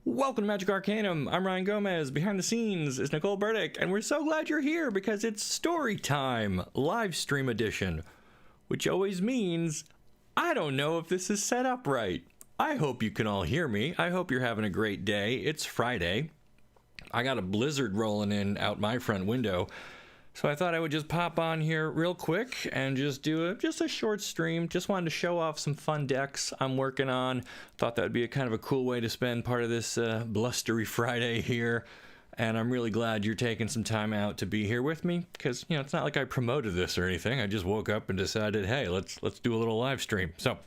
Welcome to Magic Arcanum. I'm Ryan Gomez. Behind the scenes is Nicole Burdick, and we're so glad you're here because it's story time, live stream edition, which always means I don't know if this is set up right. I hope you can all hear me. I hope you're having a great day. It's Friday. I got a blizzard rolling in out my front window, so I thought I would just pop on here real quick and just do a short stream. Just wanted to show off some fun decks I'm working on. Thought that would be a kind of a cool way to spend part of this blustery Friday here. And I'm really glad you're taking some time out to be here with me, because it's not like I promoted this or anything. I just woke up and decided, hey, let's do a little live stream. So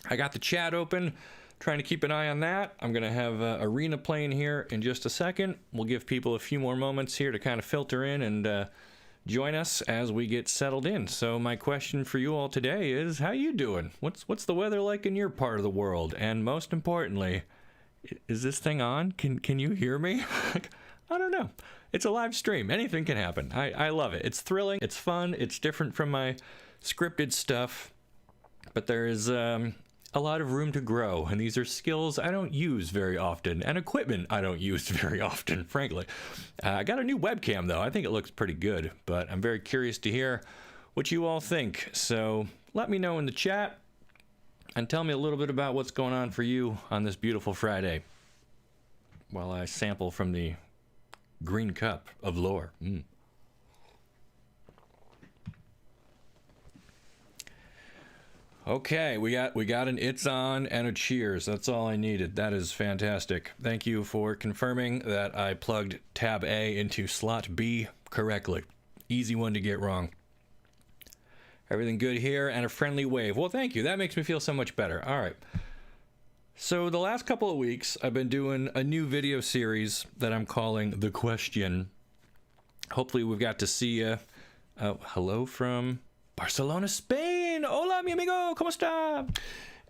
I got the chat open, trying to keep an eye on that. I'm gonna have Arena playing here in just a second. We'll give people a few more moments here to kind of filter in and join us as we get settled in. So my question for you all today is, how you doing? What's the weather like in your part of the world? And most importantly, is this thing on? Can you hear me? I don't know. It's a live stream. Anything can happen. I love it. It's thrilling. It's fun. It's different from my scripted stuff. But there is a lot of room to grow. And these are skills I don't use very often. And equipment I don't use very often, frankly. I got a new webcam, though. I think it looks pretty good. But I'm very curious to hear what you all think. So let me know in the chat. And tell me a little bit about what's going on for you on this beautiful Friday, while I sample from the green cup of lore. Okay, we got an it's on and a cheers. That's all I needed. That is fantastic. Thank you for confirming that I plugged tab A into slot B correctly. Easy one to get wrong. Everything good here, and a friendly wave. Well, thank you. That makes me feel so much better. All right. So the last couple of weeks, I've been doing a new video series that I'm calling The Question. Hopefully we've got to see hello from Barcelona, Spain. Hola, mi amigo, ¿cómo está?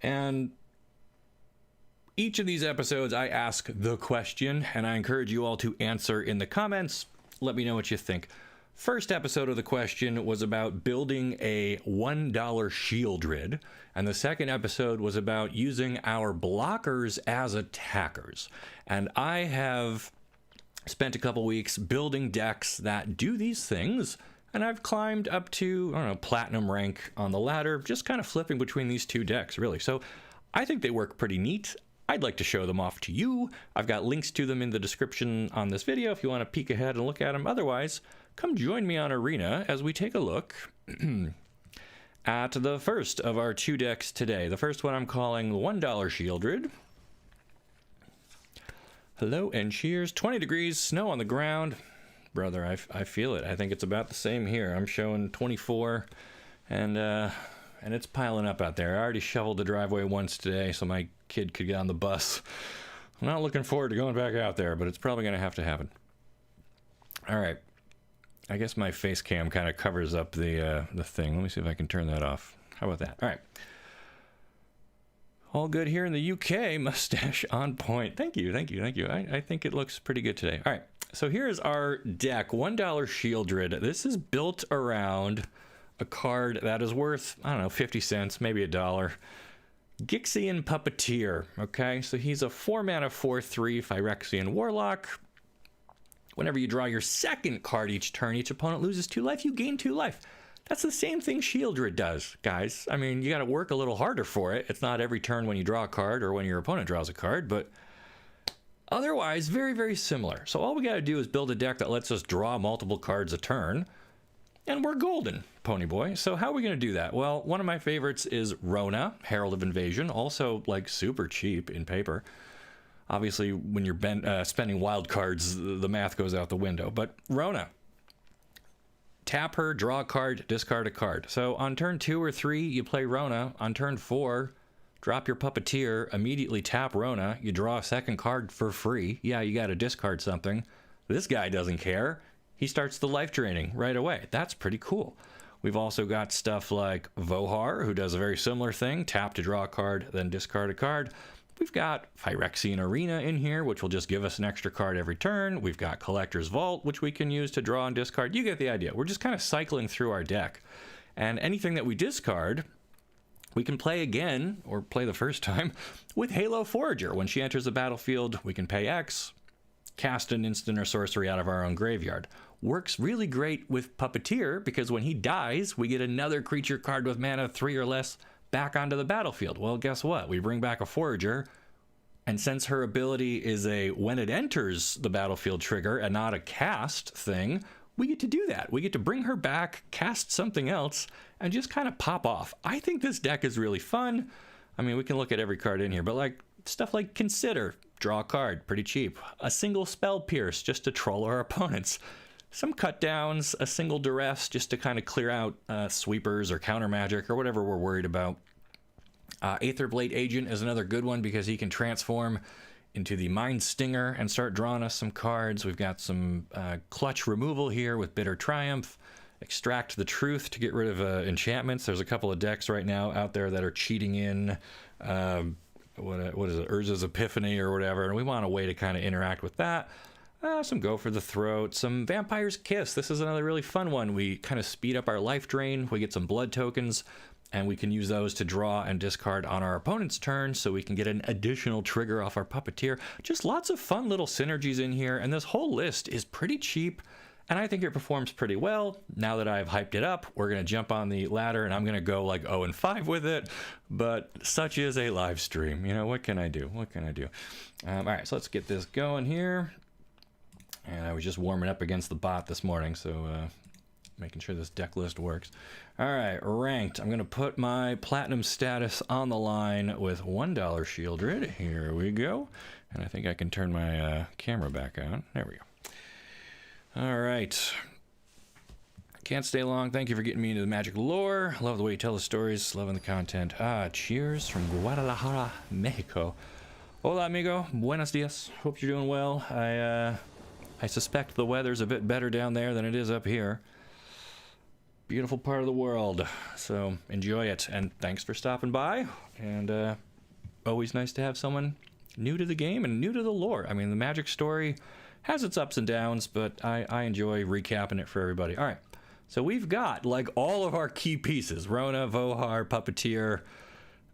And each of these episodes, I ask the question, and I encourage you all to answer in the comments. Let me know what you think. First episode of The Question was about building a $1 Sheoldred, and the second episode was about using our blockers as attackers. And I have spent a couple weeks building decks that do these things, and I've climbed up to, I don't know, platinum rank on the ladder, just kind of flipping between these two decks, really. So I think they work pretty neat. I'd like to show them off to you. I've got links to them in the description on this video if you want to peek ahead and look at them. Otherwise, come join me on Arena as we take a look at the first of our two decks today. The first one I'm calling $1 Sheoldred. Hello and cheers. 20 degrees, snow on the ground. Brother, I feel it. I think it's about the same here. I'm showing 24, and it's piling up out there. I already shoveled the driveway once today so my kid could get on the bus. I'm not looking forward to going back out there, but it's probably going to have to happen. All right. I guess my face cam kind of covers up the thing. Let me see if I can turn that off. How about that? All right. All good here in the UK. Mustache on point. Thank you, thank you, thank you. I think it looks pretty good today. All right. So here's our deck. $1 Sheoldred. This is built around a card that is worth, I don't know, 50 cents, maybe $1. Gixxi Puppeteer. Okay, so he's a 4-mana 4/3 Phyrexian Warlock. Whenever you draw your second card each turn, each opponent loses 2 life, you gain 2 life. That's the same thing Sheoldred does, guys. I mean, you got to work a little harder for it. It's not every turn when you draw a card or when your opponent draws a card, but otherwise, very, very similar. So all we got to do is build a deck that lets us draw multiple cards a turn, and we're golden, pony boy. So how are we going to do that? Well, one of my favorites is Rona, Herald of Invasion, also like super cheap in paper. Obviously, when you're spending wild cards, the math goes out the window. But Rona, tap her, draw a card, discard a card. So on turn 2 or 3, you play Rona. On turn 4, drop your Puppeteer, immediately tap Rona. You draw a second card for free. Yeah, you got to discard something. This guy doesn't care. He starts the life draining right away. That's pretty cool. We've also got stuff like Vohar, who does a very similar thing. Tap to draw a card, then discard a card. we've got Phyrexian Arena in here, which will just give us an extra card every turn. We've got Collector's Vault, which we can use to draw and discard. You get the idea. We're just kind of cycling through our deck. And anything that we discard, we can play again, or play the first time, with Halo Forager. When she enters the battlefield, we can pay X, cast an instant or sorcery out of our own graveyard. Works really great with Puppeteer, because when he dies, we get another creature card with mana 3 or less back onto the battlefield. Well, guess what? We bring back a Forager, and since her ability is a when it enters the battlefield trigger and not a cast thing, we get to do that. We get to bring her back, cast something else, and just kind of pop off. I think this deck is really fun. I mean, we can look at every card in here, but like stuff like Consider, draw a card, pretty cheap. A single Spell Pierce, just to troll our opponents. Some cut downs, a single Duress, just to kind of clear out sweepers or counter magic or whatever we're worried about. Aetherblade Agent is another good one because he can transform into the Mind Stinger and start drawing us some cards. We've got some clutch removal here with Bitter Triumph. Extract the Truth to get rid of enchantments. There's a couple of decks right now out there that are cheating in, what is it, Urza's Epiphany or whatever, and we want a way to kind of interact with that. Some Go for the Throat, some Vampire's Kiss. This is another really fun one. We kind of speed up our life drain. We get some blood tokens, and we can use those to draw and discard on our opponent's turn, so we can get an additional trigger off our Puppeteer. Just lots of fun little synergies in here, and this whole list is pretty cheap, and I think it performs pretty well. Now that I've hyped it up, we're going to jump on the ladder, and I'm going to go like 0-5 with it, but such is a live stream. You know, what can I do? What can I do? All right, so let's get this going here. And I was just warming up against the bot this morning, so making sure this deck list works. All right, ranked. I'm going to put my platinum status on the line with $1 Sheoldred. Here we go. And I think I can turn my camera back on. There we go. All right. Can't stay long. Thank you for getting me into the Magic lore. Love the way you tell the stories. Loving the content. Cheers from Guadalajara, Mexico. Hola, amigo. Buenos dias. Hope you're doing well. I suspect the weather's a bit better down there than it is up here. Beautiful part of the world, so enjoy it, and thanks for stopping by. And always nice to have someone new to the game and new to the lore. I mean, the Magic story has its ups and downs, but I enjoy recapping it for everybody. All right, so we've got like all of our key pieces: Rona, Vohar, Puppeteer,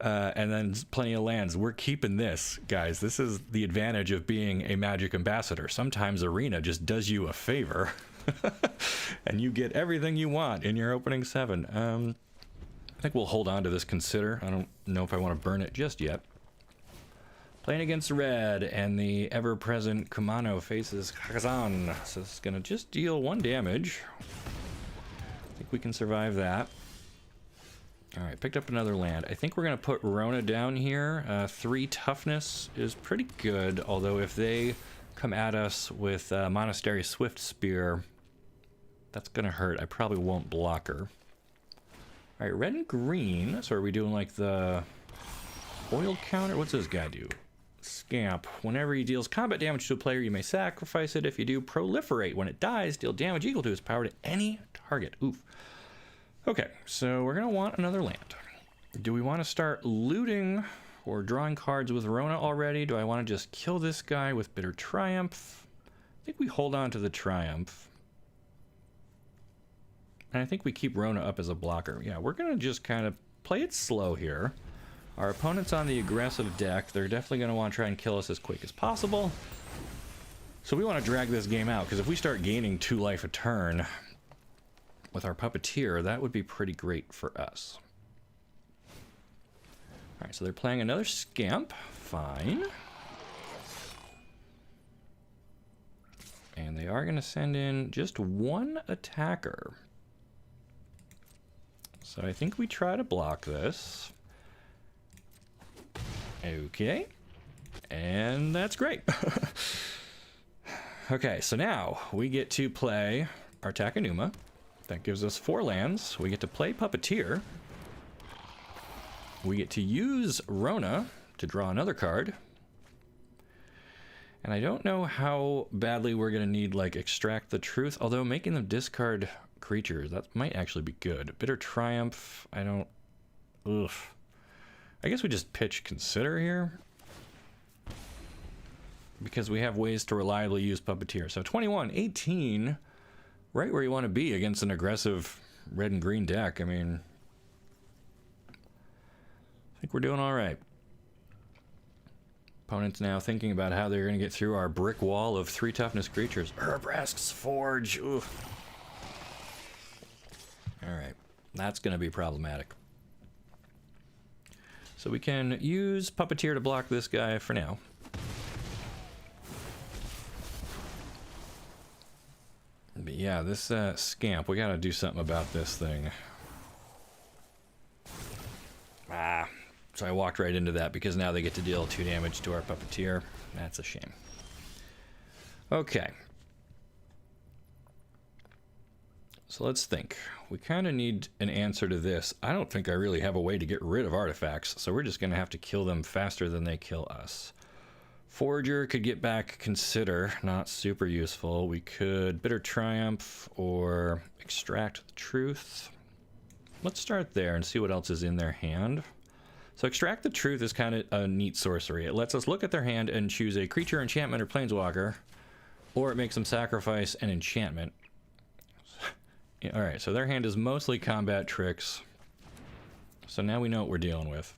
and then plenty of lands. We're keeping this, guys. This is the advantage of being a Magic ambassador. Sometimes Arena just does you a favor, and you get everything you want in your opening 7. I think we'll hold on to this Consider. I don't know if I want to burn it just yet. Playing against red, and the ever-present Kumano faces Khazan. So it's going to just deal 1 damage. I think we can survive that. All right, picked up another land. I think we're going to put Rona down here. 3 toughness is pretty good, although if they come at us with Monastery Swift Spear, that's going to hurt. I probably won't block her. All right, red and green. So are we doing like the oil counter? What's this guy do? Scamp. Whenever he deals combat damage to a player, you may sacrifice it. If you do, proliferate. When it dies, deal damage equal to its power to any target. Oof. Okay, so we're going to want another land. Do we want to start looting or drawing cards with Rona already? Do I want to just kill this guy with Bitter Triumph? I think we hold on to the Triumph. And I think we keep Rona up as a blocker. Yeah, we're going to just kind of play it slow here. Our opponent's on the aggressive deck. They're definitely going to want to try and kill us as quick as possible. So we want to drag this game out, because if we start gaining 2 life a turn with our Puppeteer, that would be pretty great for us. All right, so they're playing another Scamp. Fine. And they are going to send in just 1 attacker. So I think we try to block this. Okay. And that's great. Okay, so now we get to play our Takenuma. That gives us 4 lands. We get to play Puppeteer. We get to use Rona to draw another card. And I don't know how badly we're going to need, like, Extract the Truth, although making them discard creatures, that might actually be good. Bitter Triumph, I don't... Ugh. I guess we just pitch Consider here. because we have ways to reliably use Puppeteer. So 21, 18, right where you want to be against an aggressive red and green deck. I mean, I think we're doing all right. Opponent's now thinking about how they're going to get through our brick wall of 3 toughness creatures. Urbrask's Forge. Oof. All right, that's going to be problematic. So we can use Puppeteer to block this guy for now. But yeah, this scamp, we gotta do something about this thing. Ah, so I walked right into that because now they get to deal 2 damage to our Puppeteer. That's a shame. Okay. So let's think. We kind of need an answer to this. I don't think I really have a way to get rid of artifacts, so we're just gonna have to kill them faster than they kill us. Forager could get back Consider, not super useful. We could Bitter Triumph or Extract the Truth. Let's start there and see what else is in their hand. So Extract the Truth is kind of a neat sorcery. It lets us look at their hand and choose a creature, enchantment, or planeswalker, or it makes them sacrifice an enchantment. Yeah, all right, so their hand is mostly combat tricks. So now we know what we're dealing with.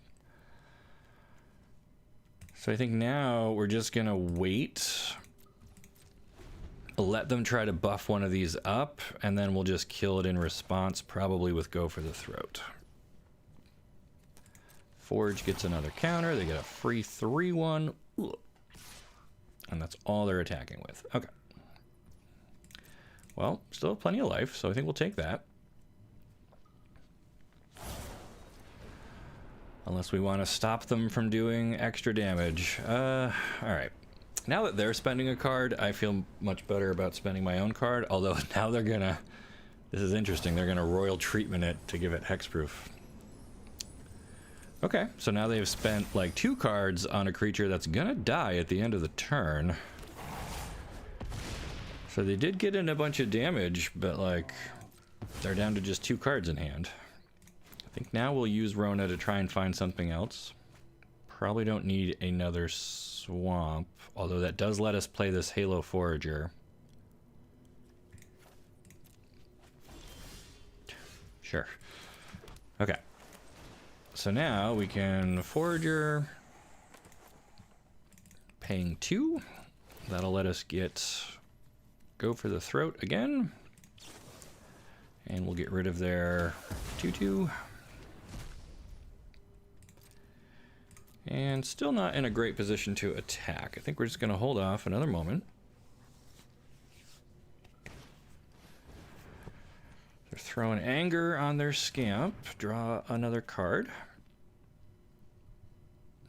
So I think now we're just gonna wait, let them try to buff one of these up, and then we'll just kill it in response, probably with Go for the Throat. Forge gets another counter, they get a free 3/1, and that's all they're attacking with. Okay. Well, still have plenty of life, so I think we'll take that. Unless we want to stop them from doing extra damage. Alright. Now that they're spending a card, I feel much better about spending my own card, although now they're gonna... This is interesting, they're gonna Royal Treatment it to give it hexproof. Okay, so now they've spent like 2 cards on a creature that's gonna die at the end of the turn. So they did get in a bunch of damage, but like, they're down to just 2 cards in hand. I think now we'll use Rona to try and find something else. Probably don't need another swamp, although that does let us play this Halo Forager. Sure. Okay. So now we can Forager, paying 2. That'll let us get Go for the Throat again. And we'll get rid of their 2/2. And still not in a great position to attack. I think we're just going to hold off another moment. They're throwing Anger on their Scamp. Draw another card.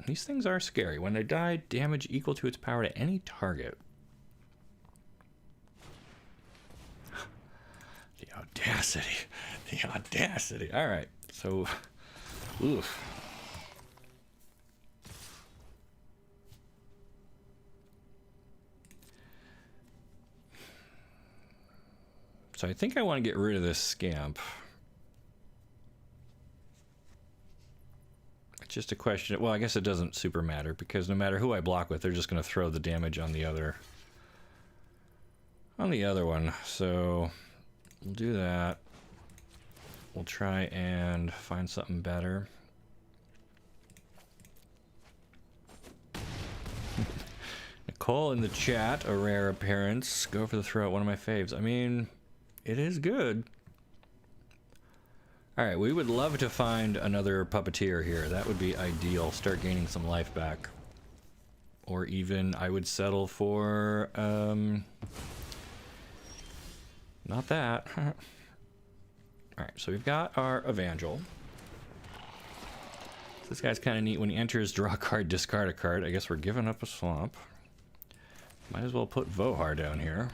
These things are scary. When they die, damage equal to its power to any target. The audacity. The audacity. All right. So, oof. So I think I want to get rid of this Scamp. It's just a question. Well, I guess it doesn't super matter because no matter who I block with, they're just going to throw the damage on the other one. So we'll do that. We'll try and find something better. Nicole in the chat, a rare appearance. Go for the Throat, one of my faves. I mean, it is good. All right, we would love to find another Puppeteer here. That would be ideal. Start gaining some life back. Or even I would settle for, not that. All right, so we've got our Evangel. So this guy's kind of neat. When he enters, draw a card, discard a card. I guess we're giving up a swamp. Might as well put Vohar down here.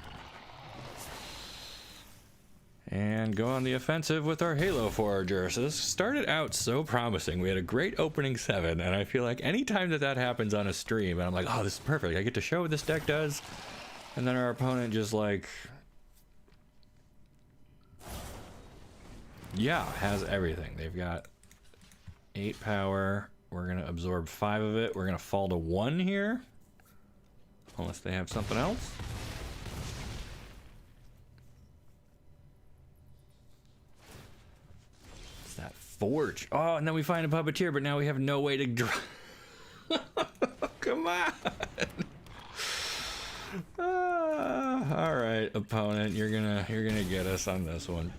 And go on the offensive with our Halo Forager. So this started out so promising. We had a great opening 7, and I feel like anytime that happens on a stream, and I'm like, oh, this is perfect. I get to show what this deck does. And then our opponent just like, yeah, has everything. They've got 8 power. We're going to absorb 5 of it. We're going to fall to 1 here. Unless they have something else. It's that forge. Oh, and then we find a puppeteer, but now we have no way to draw. Come on. All right, opponent, you're gonna get us on this one.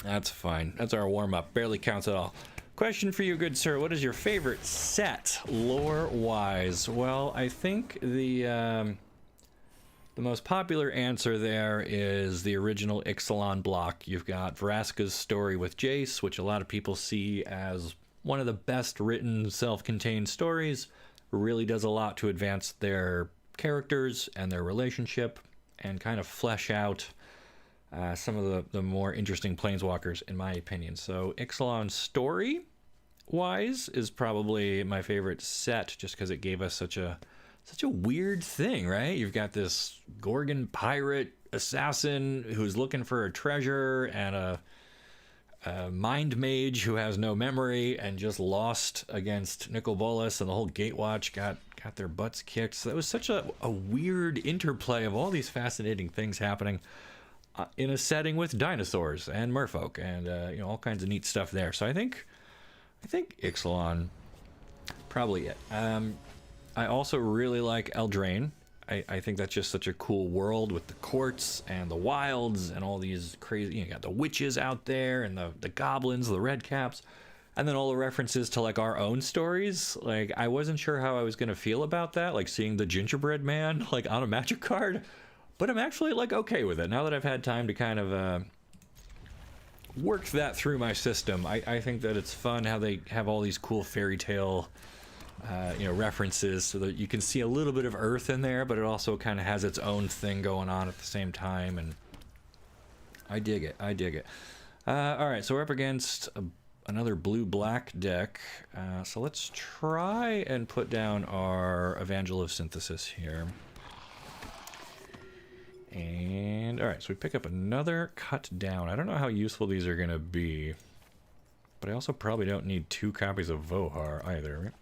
That's fine. That's our warm-up. Barely counts at all. Question for you, good sir. What is your favorite set, lore-wise? Well, I think the most popular answer there is the original Ixalan block. You've got Vraska's story with Jace, which a lot of people see as one of the best written self-contained stories. Really does a lot to advance their characters and their relationship and kind of flesh out some of the more interesting planeswalkers, in my opinion. So Ixalan story wise is probably my favorite set, just because it gave us such a weird thing, right? You've got this Gorgon pirate assassin who's looking for a treasure, and a mind mage who has no memory and just lost against Nicol Bolas, and the whole Gatewatch got their butts kicked. So that was such a weird interplay of all these fascinating things happening in a setting with dinosaurs and merfolk and you know, all kinds of neat stuff there. So I think Ixalan, probably it. I also really like Eldraine. I think that's just such a cool world with the courts and the wilds and all these crazy, you got the witches out there and the goblins, the red caps, and then all the references to like our own stories. Like, I wasn't sure how I was going to feel about that, like seeing the gingerbread man like on a Magic card, but I'm actually like okay with it now that I've had time to kind of work that through my system. I think that it's fun how they have all these cool fairy tale you know, references, so that you can see a little bit of Earth in there, but it also kind of has its own thing going on at the same time, and I dig it. All right, so we're up against another blue-black deck, so let's try and put down our Evangel of Synthesis here. And all right, so we pick up another cut down. I don't know how useful these are gonna be, but I also probably don't need 2 copies of Vohar either, right?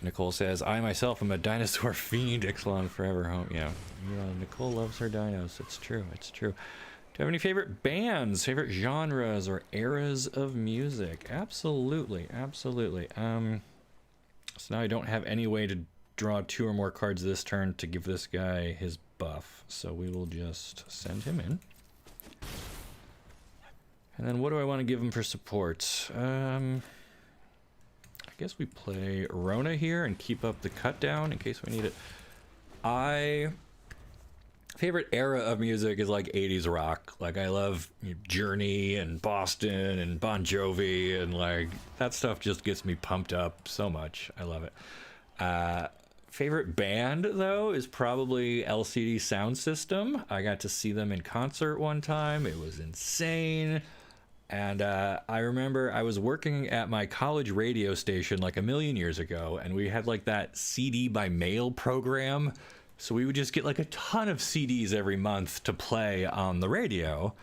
Nicole says, I myself am a dinosaur fiend, Ixalan forever home. Yeah, Nicole loves her dinos. It's true. Do you have any favorite bands, favorite genres, or eras of music? Absolutely. So now I don't have any way to draw 2 or more cards this turn to give this guy his buff. So we will just send him in. And then what do I want to give him for support? I guess we play Rona here and keep up the cut down in case we need it. Favorite era of music is like 80s rock. Like, I love Journey and Boston and Bon Jovi, and like that stuff just gets me pumped up so much. I love it. Favorite band though is probably LCD Sound System. I got to see them in concert one time. It was insane. And I remember I was working at my college radio station like a million years ago, and we had like that CD by mail program. So we would just get like a ton of CDs every month to play on the radio.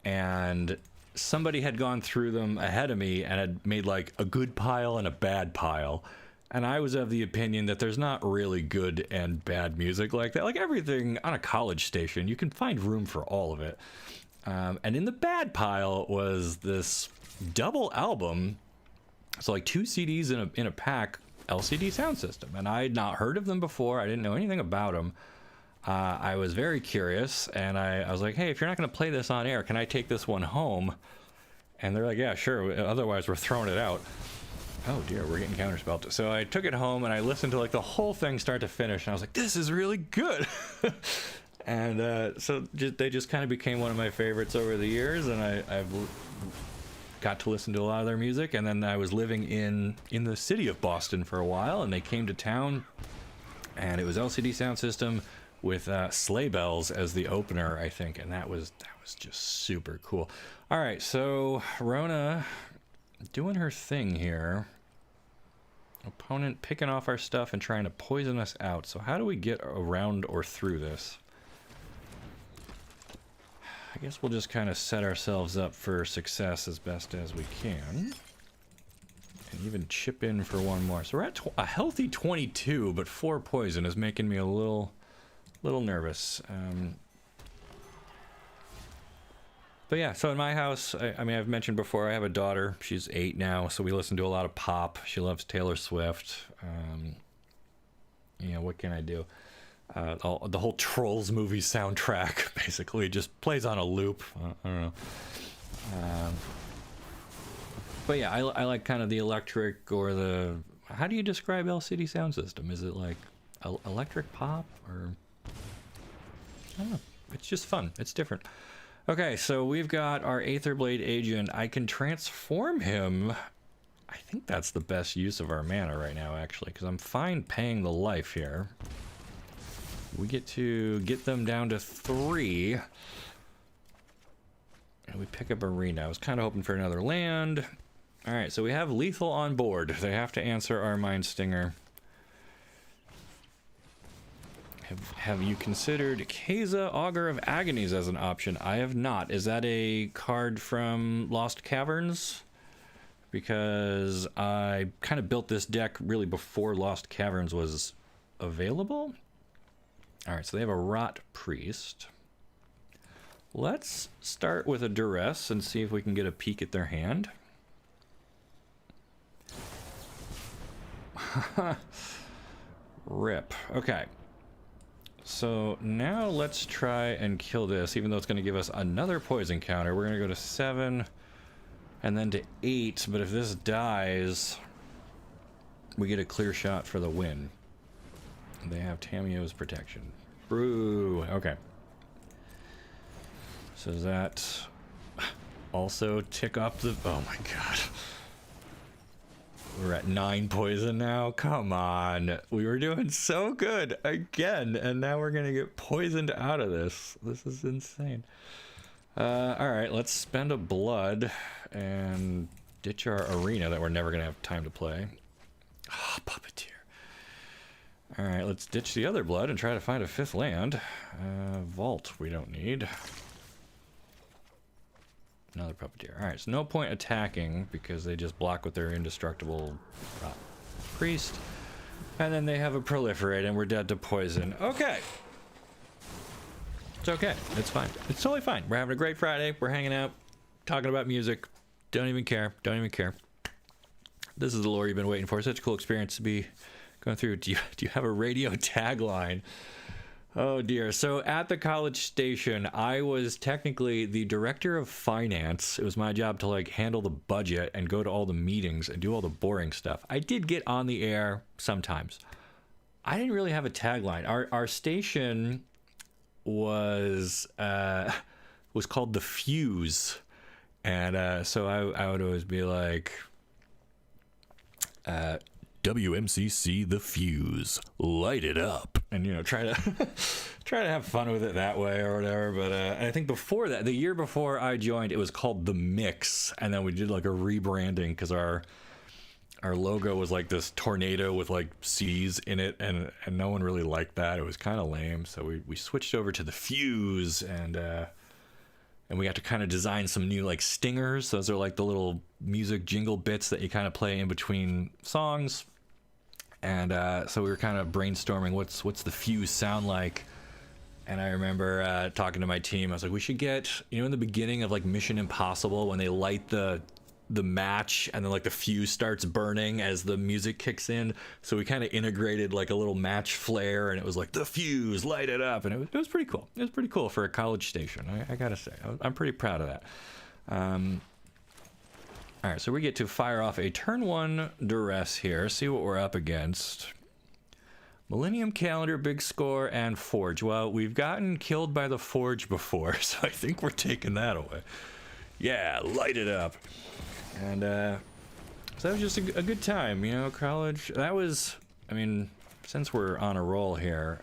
And somebody had gone through them ahead of me and had made like a good pile and a bad pile. And I was of the opinion that there's not really good and bad music like that. Like, everything on a college station, you can find room for all of it. And in the bad pile was this double album. So like 2 CDs in a pack, LCD Sound System. And I had not heard of them before. I didn't know anything about them. I was very curious, and I was like, hey, if you're not going to play this on air, can I take this one home? And they're like, yeah, sure. Otherwise, we're throwing it out. Oh dear, we're getting counterspelled. So I took it home and I listened to like the whole thing start to finish, and I was like, this is really good. And so they just kind of became one of my favorites over the years, and I've got to listen to a lot of their music. And then I was living in the city of Boston for a while, and they came to town, and it was LCD Sound System with Sleigh Bells as the opener, I think, and that was just super cool. All right, so Rona doing her thing here. Opponent picking off our stuff and trying to poison us out. So how do we get around or through this? I guess we'll just kind of set ourselves up for success as best as we can. can even chip in for one more. So we're at a healthy 22, but 4 poison is making me a little nervous. But yeah, so in my house, I mean, I've mentioned before, I have a daughter. She's 8 now, so we listen to a lot of pop. She loves Taylor Swift. You know, what can I do? The whole Trolls movie soundtrack basically just plays on a loop. I don't know. But yeah, I like kind of the electric or the... How do you describe LCD sound system? Is it like electric pop or... I don't know. It's just fun. It's different. Okay, so we've got our Aetherblade agent. I can transform him. I think that's the best use of our mana right now, actually, because I'm fine paying the life here. We get to get them down to 3. And we pick up Arena. I was kind of hoping for another land. Alright, so we have Lethal on board. They have to answer our Mind Stinger. Have you considered Keza, Augur of Agonies as an option? I have not. Is that a card from Lost Caverns? Because I kind of built this deck really before Lost Caverns was available. Alright, so they have a Rot Priest. Let's start with a Duress and see if we can get a peek at their hand. Rip. Okay. So now let's try and kill this, even though it's going to give us another poison counter. We're going to go to 7 and then to 8, but if this dies, we get a clear shot for the win. They have Tamiyo's protection. Brew. Okay. So does that also tick up the... Oh my god. We're at 9 poison now. Come on. We were doing so good again, and now we're gonna get poisoned out of this. This is insane. Alright, let's spend a blood and ditch our Arena that we're never gonna have time to play. Ah, Puppeteer. Alright, let's ditch the other blood and try to find a 5th land. Vault we don't need. Another Puppeteer. Alright, so no point attacking because they just block with their indestructible priest. And then they have a Proliferate and we're dead to poison. Okay. It's okay. It's fine. It's totally fine. We're having a great Friday. We're hanging out, talking about music. Don't even care. Don't even care. This is the lore you've been waiting for. Such a cool experience to be going through. Do you have a radio tagline? Oh dear. So at the College Station, I was technically the director of finance. It was my job to like handle the budget and go to all the meetings and do all the boring stuff. I did get on the air sometimes. I didn't really have a tagline. Our station was called The Fuse. And so I would always be like, WMCC The Fuse, light it up, and you know, try to have fun with it that way or whatever. But I think before that, the year before I joined, it was called The Mix, and then we did like a rebranding because our logo was like this tornado with like C's in it, and no one really liked that. It was kind of lame, so we switched over to The Fuse, and we got to kind of design some new like stingers. Those are like the little music jingle bits that you kind of play in between songs. And so we were kind of brainstorming what's the Fuse sound like. And I remember talking to my team. I was like, we should get, you know, in the beginning of like Mission Impossible when they light the match and then like the fuse starts burning as the music kicks in. So we kind of integrated like a little match flare, and it was like The Fuse, light it up, and it was pretty cool. It was pretty cool for a college station. I gotta say, I'm pretty proud of that. All right, so we get to fire off a turn 1 Duress here. See what we're up against. Millennium Calendar, Big Score, and Forge. Well, we've gotten killed by the Forge before, so I think we're taking that away. Yeah, light it up. And so that was just a good time, you know, college. That was, I mean, since we're on a roll here,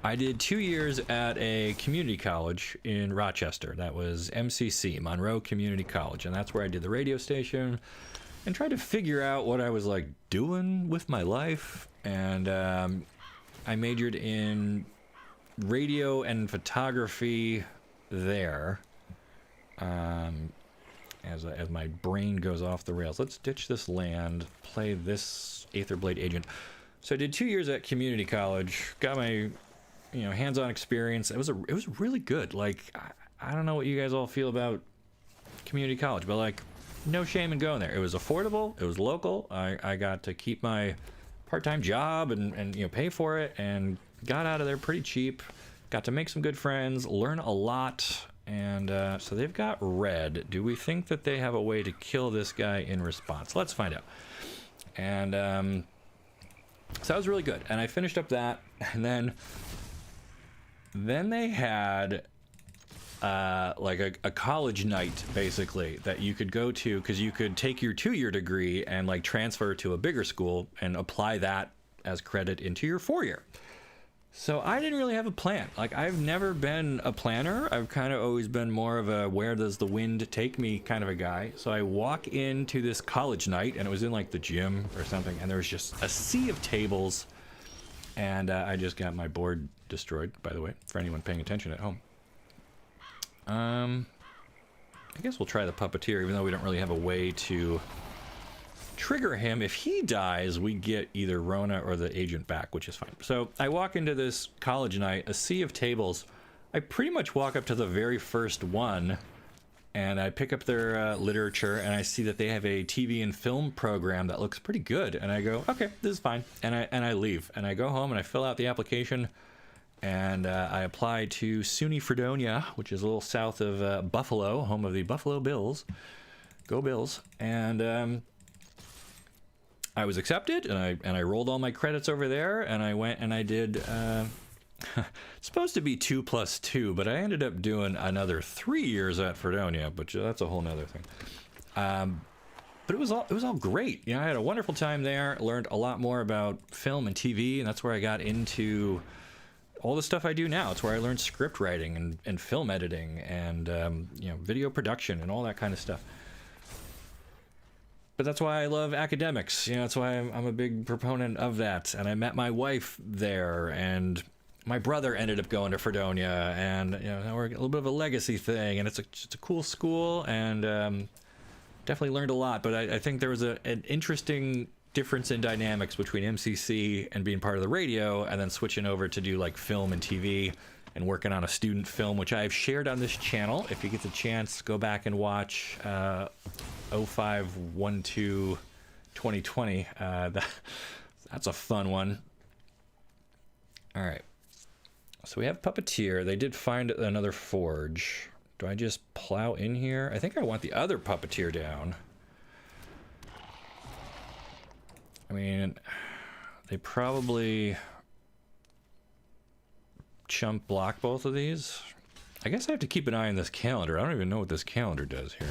I did 2 years at a community college in Rochester. That was MCC, Monroe Community College, and that's where I did the radio station and tried to figure out what I was like doing with my life. And I majored in radio and photography there. as my brain goes off the rails. Let's ditch this land, play this Aetherblade Agent. So I did 2 years at community college, got my hands-on experience. It was really good. Like, I don't know what you guys all feel about community college, but like, no shame in going there. It was affordable, it was local. I got to keep my part-time job and pay for it, and got out of there pretty cheap. Got to make some good friends, learn a lot, and so they've got red. Do we think that they have a way to kill this guy in response? Let's find out. And so that was really good, and I finished up that, and then they had like a college night, basically, that you could go to, because you could take your 2-year degree and like transfer to a bigger school and apply that as credit into your 4-year. So I didn't really have a plan. Like, I've never been a planner. I've kind of always been more of a where does the wind take me kind of a guy. So I walk into this college night, and it was in like the gym or something, and there was just a sea of tables, and I just got my board destroyed, by the way, for anyone paying attention at home. I guess we'll try the Puppeteer, even though we don't really have a way to trigger him. If he dies, we get either Rona or the agent back, which is fine. So I walk into this college night, a sea of tables. I pretty much walk up to the very first one, and I pick up their literature, and I see that they have a TV and film program that looks pretty good. And I go, okay, this is fine. And I leave, and I go home, and I fill out the application. And I applied to SUNY Fredonia, which is a little south of Buffalo, home of the Buffalo Bills. Go Bills. And I was accepted, and I rolled all my credits over there, and I went and I did, it's supposed to be 2 + 2, but I ended up doing another 3 years at Fredonia, but that's a whole nother thing. But it was all great. I had a wonderful time there, learned a lot more about film and TV, and that's where I got into all the stuff I do now. It's where I learned script writing and film editing and video production and all that kind of stuff. But that's why I love academics. That's why I'm a big proponent of that. And I met my wife there, and my brother ended up going to Fredonia, and we're a little bit of a legacy thing. And it's a cool school, and definitely learned a lot. But I think there was an interesting difference in dynamics between MCC and being part of the radio, and then switching over to do like film and TV and working on a student film, which I've shared on this channel. If you get the chance, go back and watch 0512 2020. That's a fun one. All right, so we have Puppeteer. They did find another forge. Do I just plow in here? I think I want the other Puppeteer down. I mean, they probably chump block both of these. I guess I have to keep an eye on this calendar. I don't even know what this calendar does here.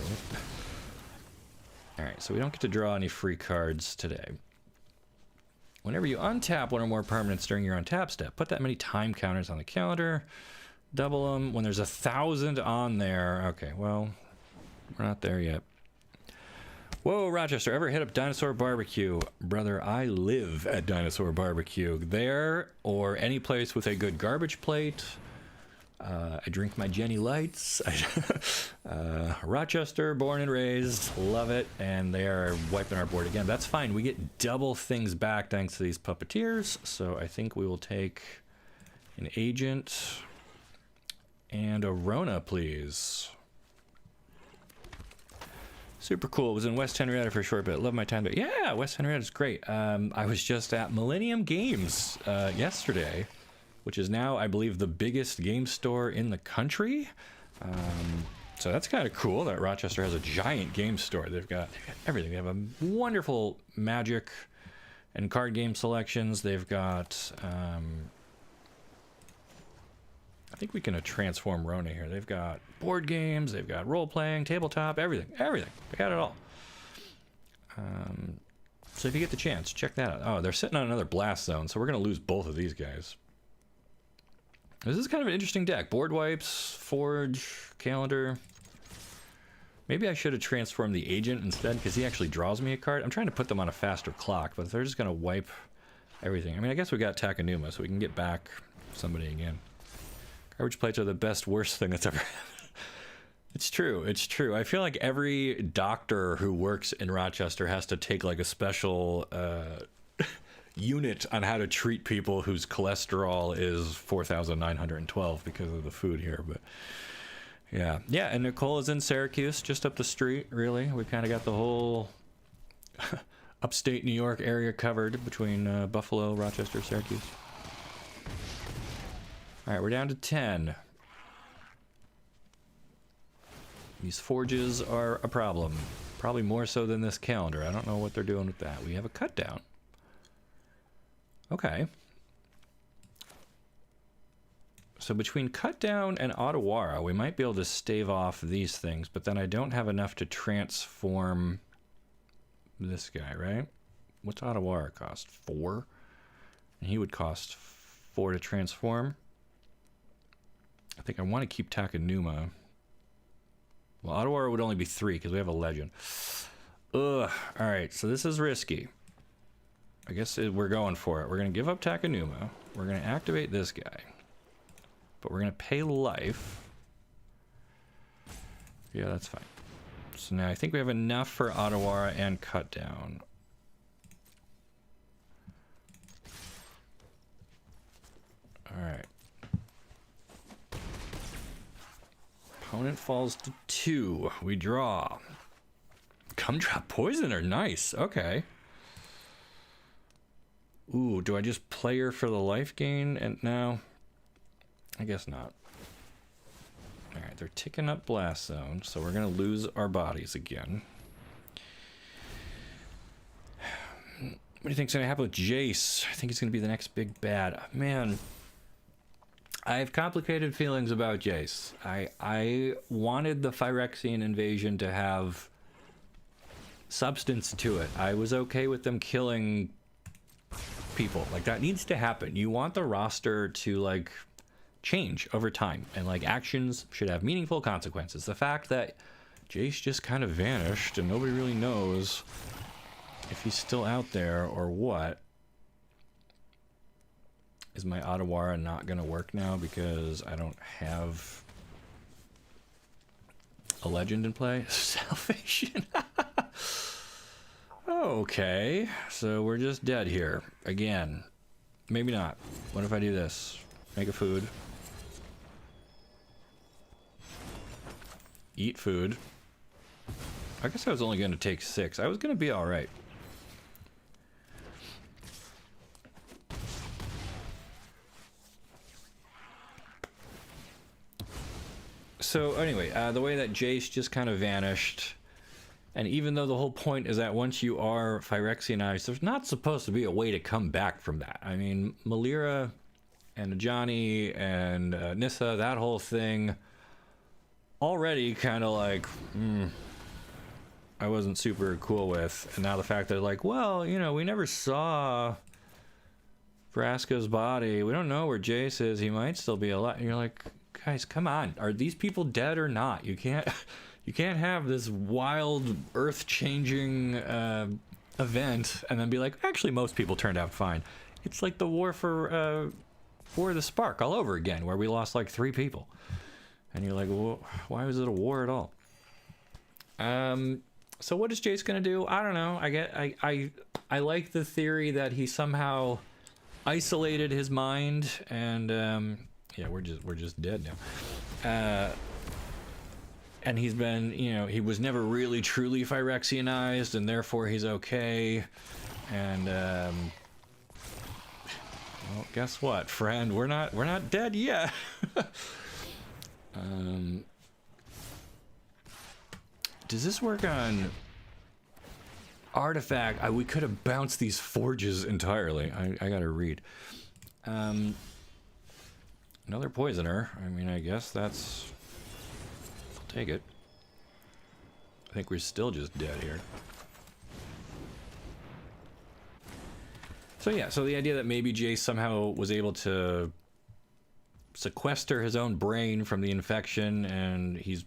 Alright, so we don't get to draw any free cards today. Whenever you untap one or more permanents during your untap step, put that many time counters on the calendar. Double them when there's 1,000 on there. Okay, well, we're not there yet. Whoa, Rochester, ever hit up Dinosaur Barbecue? Brother, I live at Dinosaur Barbecue. There, or any place with a good garbage plate. I drink my Jenny Lights. Rochester, born and raised, love it, and they are wiping our board again. That's fine, we get double things back thanks to these Puppeteers, so I think we will take an agent and a Rona, please. Super cool. It was in West Henrietta for a short bit. Love my time there. Yeah, West Henrietta is great. I was just at Millennium Games yesterday, which is now, I believe, the biggest game store in the country. So that's kind of cool that Rochester has a giant game store. They've got everything. They have a wonderful Magic and card game selections. They've got... I think we can transform Rona here. They've got board games, they've got role-playing, tabletop, everything. They got it all. So if you get the chance, check that out. Oh, they're sitting on another blast zone, so we're going to lose both of these guys. This is kind of an interesting deck. Board wipes, forge, calendar. Maybe I should have transformed the agent instead, because he actually draws me a card. I'm trying to put them on a faster clock, but they're just going to wipe everything. I mean, I guess we got Takanuma, so we can get back somebody again. Garbage plates are the worst thing that's ever happened. It's true. It's true. I feel like every doctor who works in Rochester has to take like a special unit on how to treat people whose cholesterol is 4,912 because of the food here. But yeah. Yeah, and Nicole is in Syracuse, just up the street, really. We kind of got the whole upstate New York area covered between Buffalo, Rochester, Syracuse. All right, we're down to 10. These forges are a problem. Probably more so than this calendar. I don't know what they're doing with that. We have a cut down. Okay. So between cut down and Otawara, we might be able to stave off these things, but then I don't have enough to transform this guy, right? What's Otawara cost? 4? And he would cost 4 to transform. I think I want to keep Takanuma. Well, Otawara would only be 3 because we have a legend. Ugh. All right, so this is risky. I guess we're going for it. We're going to give up Takanuma. We're going to activate this guy. But we're going to pay life. Yeah, that's fine. So now I think we have enough for Otawara and cut down. All right. Opponent falls to 2. We draw. Gumdrop Poisoner. Nice. Okay. Ooh, do I just play her for the life gain? And no. I guess not. Alright, they're ticking up Blast Zone, so we're going to lose our bodies again. What do you think's going to happen with Jace? I think he's going to be the next big bad. Man, I have complicated feelings about Jace. I wanted the Phyrexian invasion to have substance to it. I was okay with them killing people. Like, that needs to happen. You want the roster to, like, change over time, and, like, actions should have meaningful consequences. The fact that Jace just kind of vanished and nobody really knows if he's still out there or what. Is my Otawara not going to work now because I don't have a legend in play? Salvation. Okay, so we're just dead here. Again. Maybe not. What if I do this? Make a food. Eat food. I guess I was only going to take 6. I was going to be alright. So anyway, the way that Jace just kind of vanished, and even though the whole point is that once you are Phyrexianized, there's not supposed to be a way to come back from that. I mean, Malira and Ajani and Nissa, that whole thing, already kind of like, I wasn't super cool with. And now the fact that, like, well, you know, we never saw Vraska's body. We don't know where Jace is. He might still be alive. And you're like, guys, come on. Are these people dead or not? You can't have this wild, earth-changing event and then be like, actually, most people turned out fine. It's like the War of the Spark all over again, where we lost like 3 people. And you're like, well, why was it a war at all? So what is Jace gonna do? I don't know. I like the theory that he somehow isolated his mind, and yeah, we're just dead now. And he's been, you know, he was never really truly Phyrexianized, and therefore he's okay. And well, guess what, friend? We're not dead yet. Does this work on artifact? We could have bounced these forges entirely. I gotta read. Another poisoner. I mean, I guess that's... I'll take it. I think we're still just dead here. So yeah, so the idea that maybe Jace somehow was able to sequester his own brain from the infection, and he's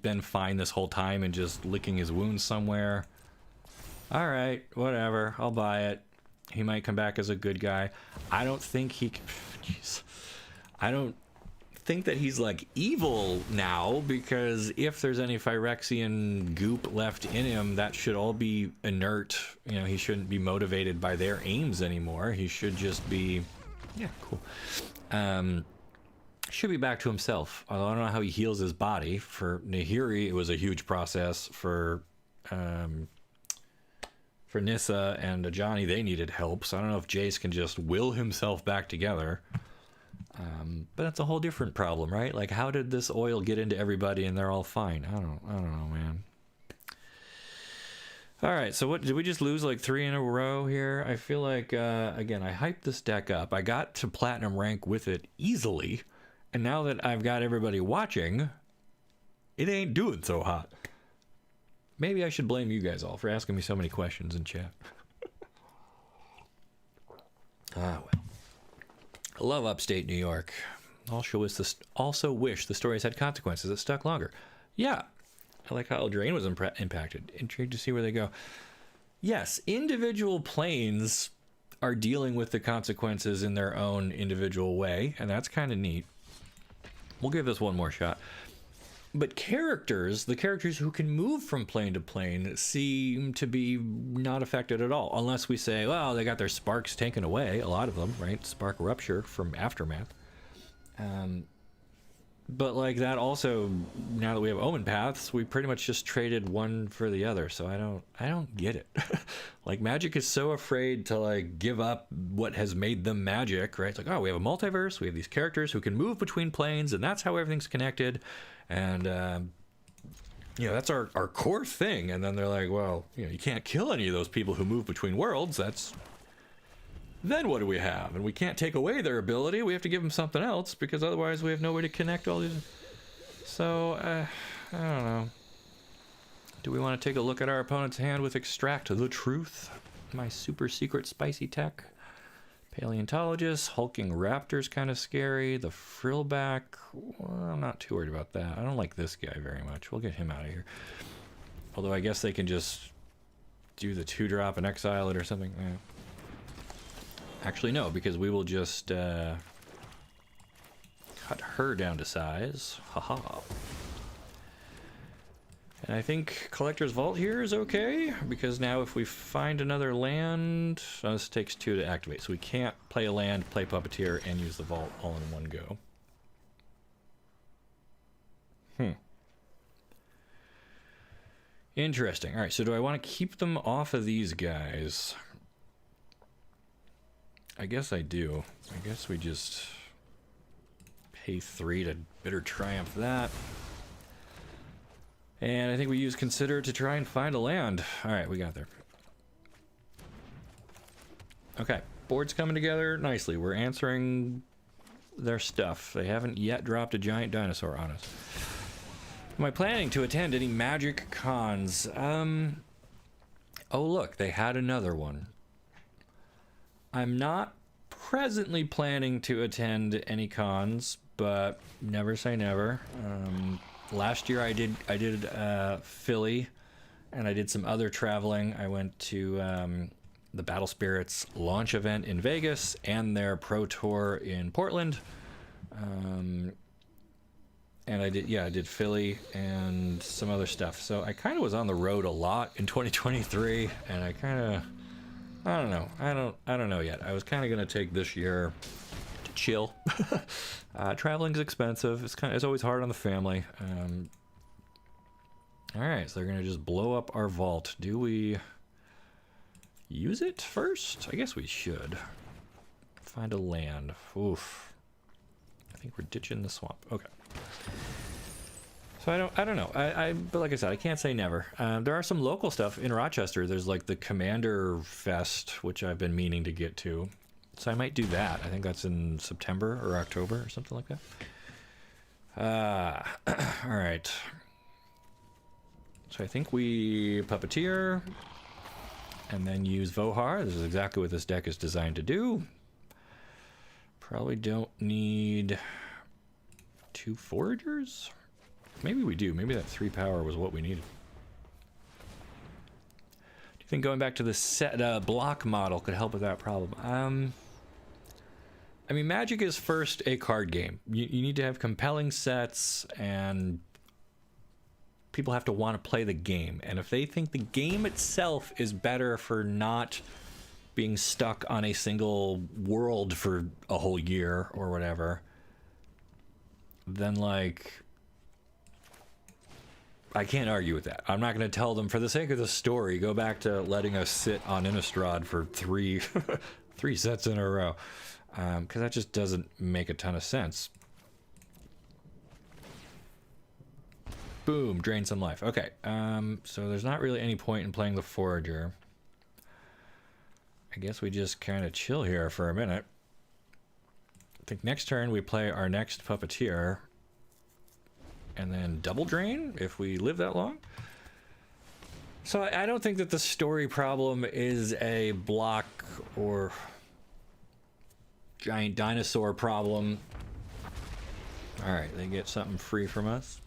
been fine this whole time and just licking his wounds somewhere. All right, whatever, I'll buy it. He might come back as a good guy. I don't think he can... Jeez. I don't think that he's like evil now, because if there's any Phyrexian goop left in him, that should all be inert. You know, he shouldn't be motivated by their aims anymore. He should just be, yeah, cool. Should be back to himself. Although I don't know how he heals his body. For Nahiri, it was a huge process. For Nissa and Ajani, they needed help. So I don't know if Jace can just will himself back together. But that's a whole different problem, right? Like, how did this oil get into everybody and they're all fine? I don't know, man. All right, so what did we just lose, like 3 in a row here? I feel like again, I hyped this deck up. I got to platinum rank with it easily, and now that I've got everybody watching, it ain't doing so hot. Maybe I should blame you guys all for asking me so many questions in chat. Ah, well. I love upstate New York. Also wish the stories had consequences that stuck longer. Yeah. I like how Eldraine was impacted. Intrigued to see where they go. Yes, individual planes are dealing with the consequences in their own individual way, and that's kind of neat. We'll give this one more shot. But characters, the characters who can move from plane to plane, seem to be not affected at all. Unless we say, well, they got their sparks taken away, a lot of them, right? Spark rupture from Aftermath. But like that also, now that we have Omen Paths, we pretty much just traded one for the other. So I don't get it. Like, Magic is so afraid to like give up what has made them Magic, right? It's like, oh, we have a multiverse, we have these characters who can move between planes, and that's how everything's connected. And, you know, that's our core thing. And then they're like, well, you know, you can't kill any of those people who move between worlds. Then what do we have? And we can't take away their ability. We have to give them something else, because otherwise we have no way to connect all these. So, I don't know. Do we want to take a look at our opponent's hand with Extract the Truth? My super secret spicy tech. Paleontologist, hulking raptor's kind of scary. The frillback, well, I'm not too worried about that. I don't like this guy very much. We'll get him out of here. Although I guess they can just do the 2-drop and exile it or something. Actually, no, because we will just cut her down to size. Haha. And I think Collector's Vault here is okay, because now if we find another land, this takes 2 to activate, so we can't play a land, play Puppeteer, and use the Vault all in one go. Interesting. All right, so do I want to keep them off of these guys? I guess I do. I guess we just pay 3 to Bitter Triumph that. And I think we use Consider to try and find a land. All right, we got there. Okay, board's coming together nicely. We're answering their stuff. They haven't yet dropped a giant dinosaur on us. Am I planning to attend any Magic cons? Oh look, they had another one. I'm not presently planning to attend any cons, but never say never. Last year I did Philly, and I did some other traveling. I went to the Battle Spirits launch event in Vegas and their Pro Tour in Portland. And I did Philly and some other stuff. So I kind of was on the road a lot in 2023, and I don't know. I don't know yet. I was kind of going to take this year to chill. Traveling's expensive. It's always hard on the family. All right, so they're going to just blow up our vault. Do we use it first? I guess we should. Find a land. Oof. I think we're ditching the swamp. Okay. So I don't know. But like I said, I can't say never. There are some local stuff in Rochester. There's like the Commander Fest, which I've been meaning to get to. So I might do that. I think that's in September or October or something like that. All right. So I think we Puppeteer and then use Vohar. This is exactly what this deck is designed to do. Probably don't need 2 Foragers. Maybe we do. Maybe that 3 power was what we needed. Do you think going back to the set block model could help with that problem? I mean, Magic is first a card game. You need to have compelling sets, and people have to want to play the game. And if they think the game itself is better for not being stuck on a single world for a whole year or whatever, then, like, I can't argue with that. I'm not going to tell them, for the sake of the story, go back to letting us sit on Innistrad for three sets in a row, because that just doesn't make a ton of sense. Boom, drain some life. Okay, so there's not really any point in playing the Forager. I guess we just kind of chill here for a minute. I think next turn we play our next Puppeteer, and then double drain if we live that long. So I don't think that the story problem is a block or giant dinosaur problem. All right, they get something free from us.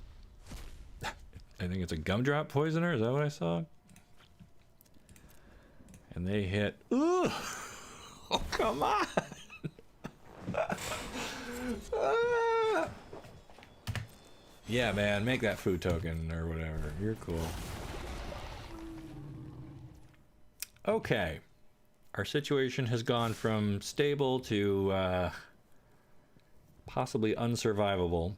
I think it's a gumdrop poisoner. Is that what I saw? And they hit. Ooh! Oh, come on! Yeah, man, make that food token or whatever. You're cool. Okay. Our situation has gone from stable to possibly unsurvivable.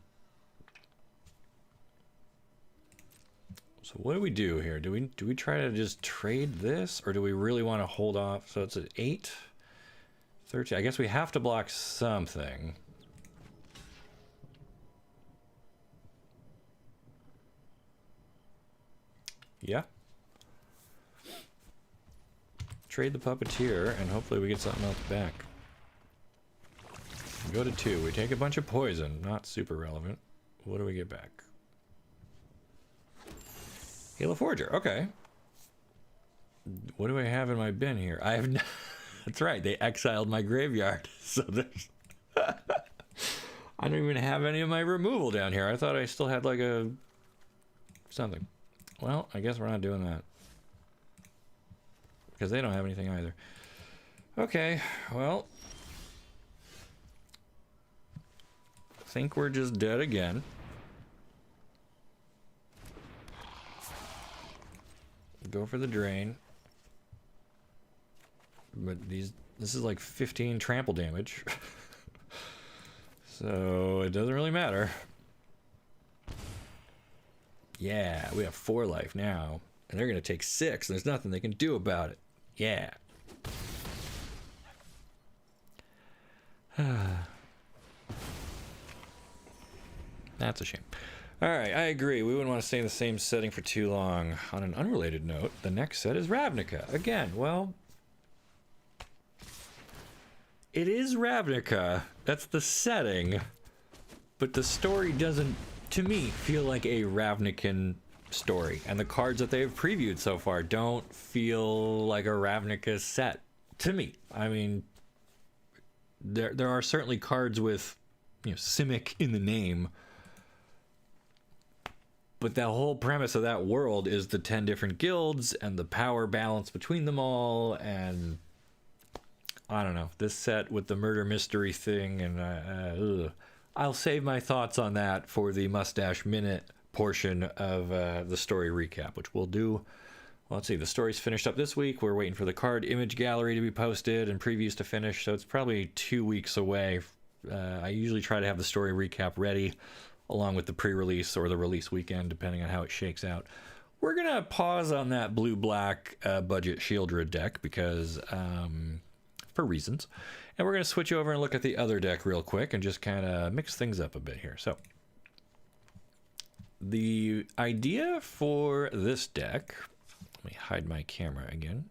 So what do we do here? Do we try to just trade this, or do we really want to hold off? So it's an 8, 13. I guess we have to block something. Yeah. Trade the Puppeteer, and hopefully we get something else back. We go to 2. We take a bunch of poison. Not super relevant. What do we get back? Halo Forager. Okay. What do I have in my bin here? I have no... That's right. They exiled my graveyard. So there's... I don't even have any of my removal down here. I thought I still had like a... something. Well, I guess we're not doing that. Because they don't have anything either. Okay, well. I think we're just dead again. Go for the drain. But this is like 15 trample damage. So it doesn't really matter. Yeah, we have 4 life now. And they're going to take 6. There's nothing they can do about it. Yeah. That's a shame. Alright, I agree. We wouldn't want to stay in the same setting for too long. On an unrelated note, the next set is Ravnica. Again, well... It is Ravnica. That's the setting. But the story doesn't, to me, feel like a Ravnican story, and the cards that they've previewed so far don't feel like a Ravnica set to me. I mean, there are certainly cards with, you know, Simic in the name, but the whole premise of that world is the 10 different guilds and the power balance between them all. And I don't know, this set with the murder mystery thing, and I'll save my thoughts on that for the Mustache Minute portion of the story recap, which we'll do. Well, let's see, the story's finished up this week. We're waiting for the card image gallery to be posted and previews to finish, so it's probably 2 weeks away. I usually try to have the story recap ready along with the pre-release or the release weekend, depending on how it shakes out. We're gonna pause on that blue-black budget Sheoldred deck because for reasons, and we're gonna switch over and look at the other deck real quick and just kind of mix things up a bit here. So the idea for this deck, let me hide my camera again.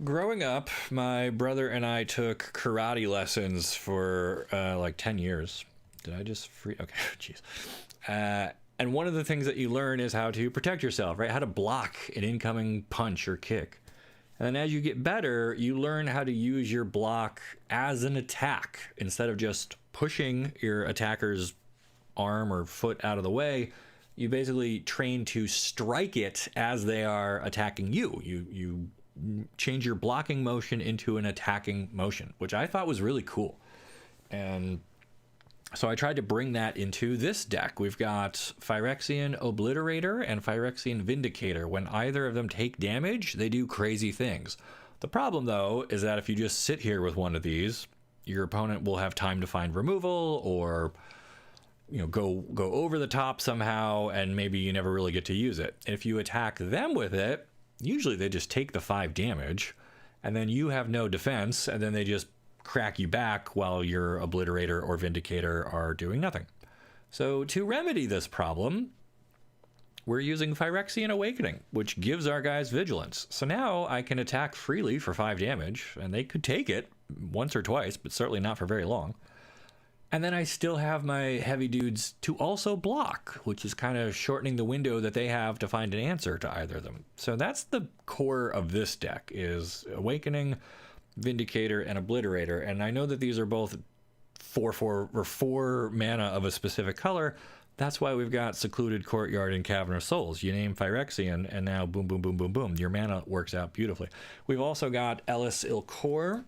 Growing up, my brother and I took karate lessons for like 10 years. Did I just free? Okay, jeez. And one of the things that you learn is how to protect yourself, right? How to block an incoming punch or kick. And then as you get better, you learn how to use your block as an attack instead of just pushing your attacker's arm or foot out of the way. You basically train to strike it as they are attacking you. You change your blocking motion into an attacking motion, which I thought was really cool. And so I tried to bring that into this deck. We've got Phyrexian Obliterator and Phyrexian Vindicator. When either of them take damage, they do crazy things. The problem, though, is that if you just sit here with one of these, your opponent will have time to find removal or, you know, go over the top somehow, and maybe you never really get to use it. If you attack them with it, usually they just take the 5 damage, and then you have no defense, and then they just crack you back while your Obliterator or Vindicator are doing nothing. So to remedy this problem, we're using Phyrexian Awakening, which gives our guys vigilance. So now I can attack freely for 5 damage, and they could take it once or twice, but certainly not for very long. And then I still have my heavy dudes to also block, which is kind of shortening the window that they have to find an answer to either of them. So that's the core of this deck, is Awakening, Vindicator, and Obliterator. And I know that these are both 4 mana of a specific color. That's why we've got Secluded Courtyard and Cavern of Souls. You name Phyrexian, and now boom, boom, boom, boom, boom. Your mana works out beautifully. We've also got Ellis Ilkor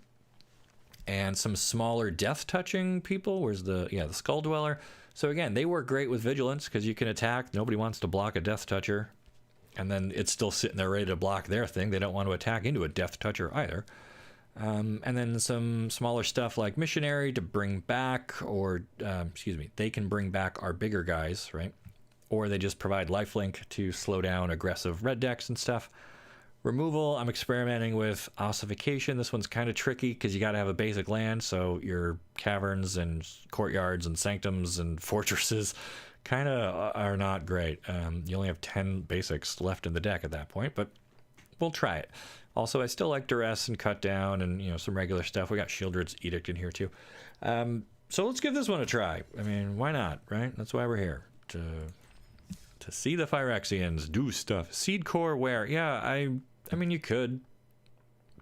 and some smaller death touching people. Where's the Skull Dweller? So again, they work great with Vigilance because you can attack. Nobody wants to block a Death Toucher, and then it's still sitting there ready to block their thing. They don't want to attack into a Death Toucher either. And then some smaller stuff like Missionary to bring back, or they can bring back our bigger guys, right? Or they just provide lifelink to slow down aggressive red decks and stuff. Removal, I'm experimenting with Ossification. This one's kind of tricky because you got to have a basic land, so your caverns and courtyards and sanctums and fortresses kind of are not great. You only have 10 basics left in the deck at that point, but we'll try it. Also, I still like Duress and Cut Down and, you know, some regular stuff. We got Sheoldred's Edict in here too. So let's give this one a try. I mean, why not, right? That's why we're here, to see the Phyrexians do stuff. Seed Core Wear. Yeah, I mean, you could,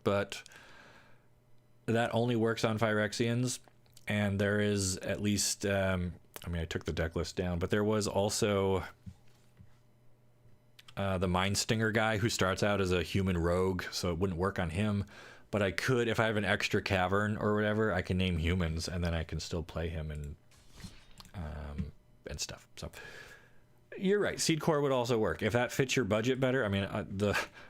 but that only works on Phyrexians, and there is at least, I mean, I took the deck list down, but there was also the Mind Stinger guy who starts out as a human rogue, so it wouldn't work on him. But I could, if I have an extra cavern or whatever, I can name humans, and then I can still play him and stuff. So you're right. Seed Core would also work if that fits your budget better. I mean,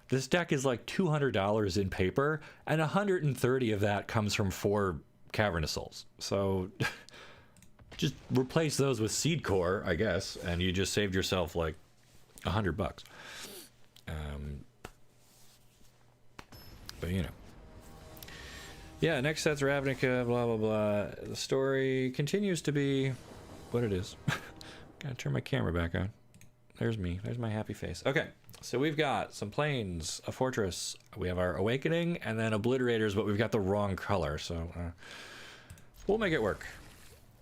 this deck is like $200 in paper, and $130 of that comes from 4 Cavern of Souls. So just replace those with Seed Core, I guess, and you just saved yourself like $100. But you know. Yeah, next set's Ravnica, blah, blah, blah. The story continues to be what it is. Gotta turn my camera back on. There's me. There's my happy face. Okay, so we've got some plains, a fortress. We have our Awakening, and then Obliterators, but we've got the wrong color, so we'll make it work.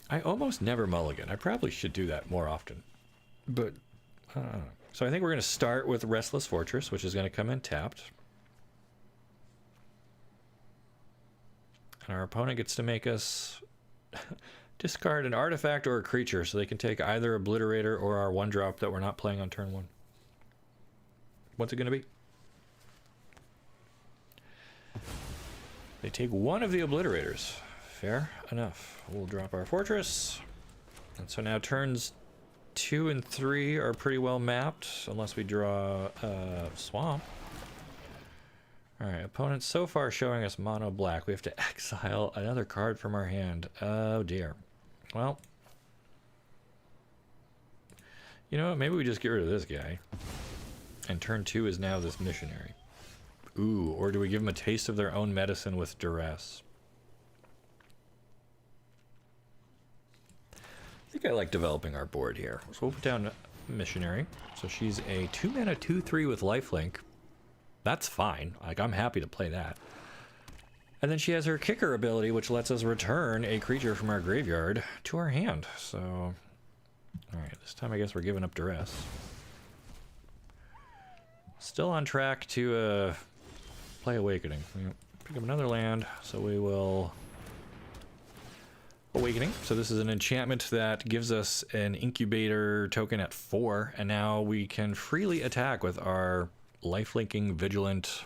I almost never mulligan. I probably should do that more often. But, I don't know. So I think we're going to start with Restless Fortress, which is going to come in tapped. And our opponent gets to make us discard an artifact or a creature, so they can take either Obliterator or our 1-drop that we're not playing on turn 1. What's it going to be? They take one of the Obliterators. Fair enough. We'll drop our fortress. And so now turns 2 and 3 are pretty well mapped, unless we draw a swamp. Alright, opponent so far showing us mono black. We have to exile another card from our hand. Oh dear. Well, you know what? Maybe we just get rid of this guy. And turn 2 is now this Missionary. Ooh, or do we give them a taste of their own medicine with Duress? I think I like developing our board here. So we'll put down Missionary. So she's a 2-mana 2/3 with lifelink. That's fine. Like, I'm happy to play that. And then she has her Kicker ability, which lets us return a creature from our graveyard to our hand. So, alright, this time I guess we're giving up Duress. Still on track to play Awakening. Pick up another land, so we will Awakening. So this is an enchantment that gives us an incubator token at 4, and now we can freely attack with our lifelinking, vigilant,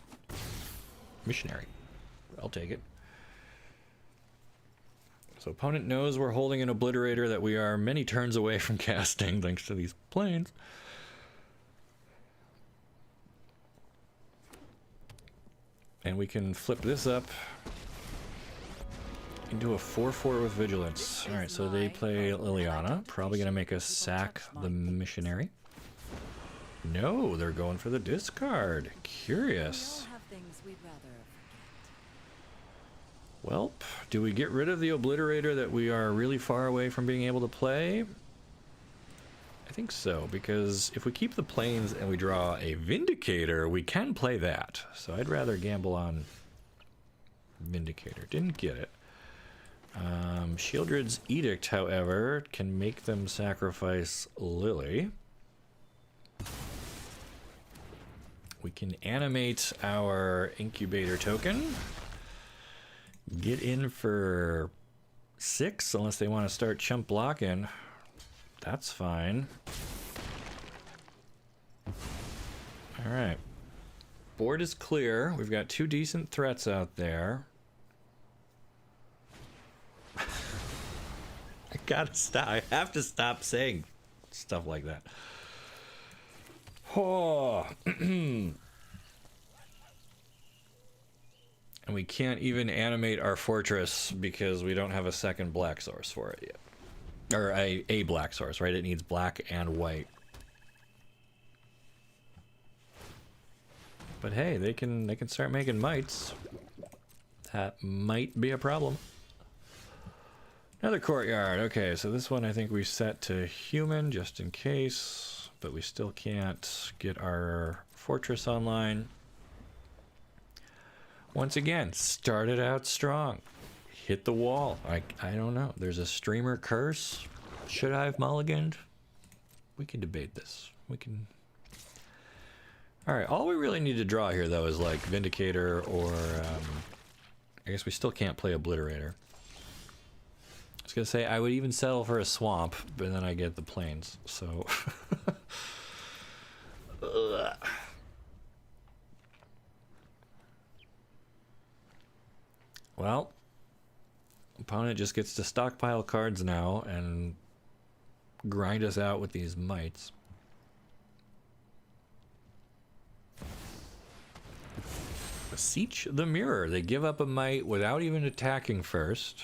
missionary. I'll take it. So opponent knows we're holding an obliterator that we are many turns away from casting thanks to these planes. And we can flip this up into a 4/4 with vigilance. Alright, so they play Liliana. Probably going to make us sack the missionary. No, they're going for the discard. Curious. Well, do we get rid of the obliterator that we are really far away from being able to play? I think so, because if we keep the planes and we draw a Vindicator, we can play that. So I'd rather gamble on Vindicator. Didn't get it. Sheoldred's Edict, however, can make them sacrifice Lily. We can animate our Incubator token. Get in for 6, unless they want to start chump blocking. That's fine. Alright. Board is clear. We've got 2 decent threats out there. I gotta stop. I have to stop saying stuff like that. Oh. And we can't even animate our fortress because we don't have a second black source for it yet. Or a black source, right? It needs black and white. But hey, they can start making mites. That might be a problem. Another courtyard. Okay, so this one I think we set to human just in case, but we still can't get our fortress online. Once again, started out strong. Hit the wall. I don't know. There's a streamer curse. Should I have mulliganed? We can debate this. We can... Alright, all we really need to draw here, though, is like Vindicator or... I guess we still can't play Obliterator. I was gonna say, I would even settle for a swamp, but then I get the plains, so... Well, opponent just gets to stockpile cards now and grind us out with these mites. Beseech the Mirror. They give up a mite without even attacking first.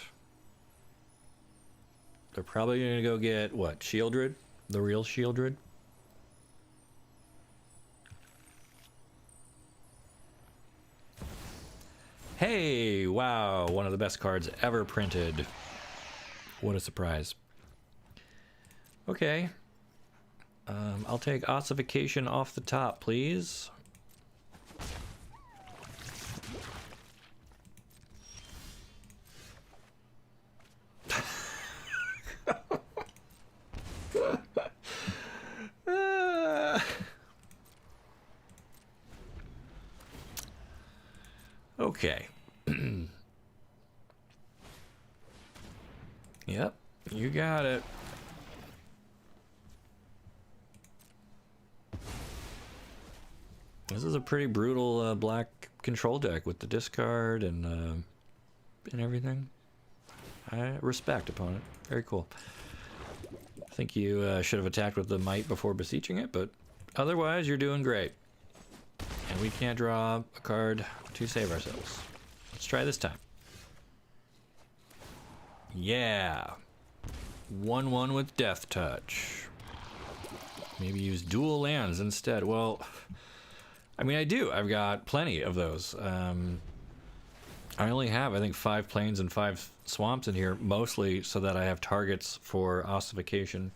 They're probably going to go get, what, Sheoldred? The real Sheoldred? Hey, wow, one of the best cards ever printed. What a surprise. Okay. I'll take Ossification off the top, please. Okay. Yep, you got it. This is a pretty brutal black control deck with the discard and everything. I respect, opponent. Very cool. I think you should have attacked with the might before beseeching it, but otherwise you're doing great. And we can't draw a card to save ourselves. Let's try this time. Yeah. 1/1 with Death Touch. Maybe use dual lands instead. Well, I mean, I do. I've got plenty of those. I only have, I think, 5 plains and 5 swamps in here, mostly so that I have targets for ossification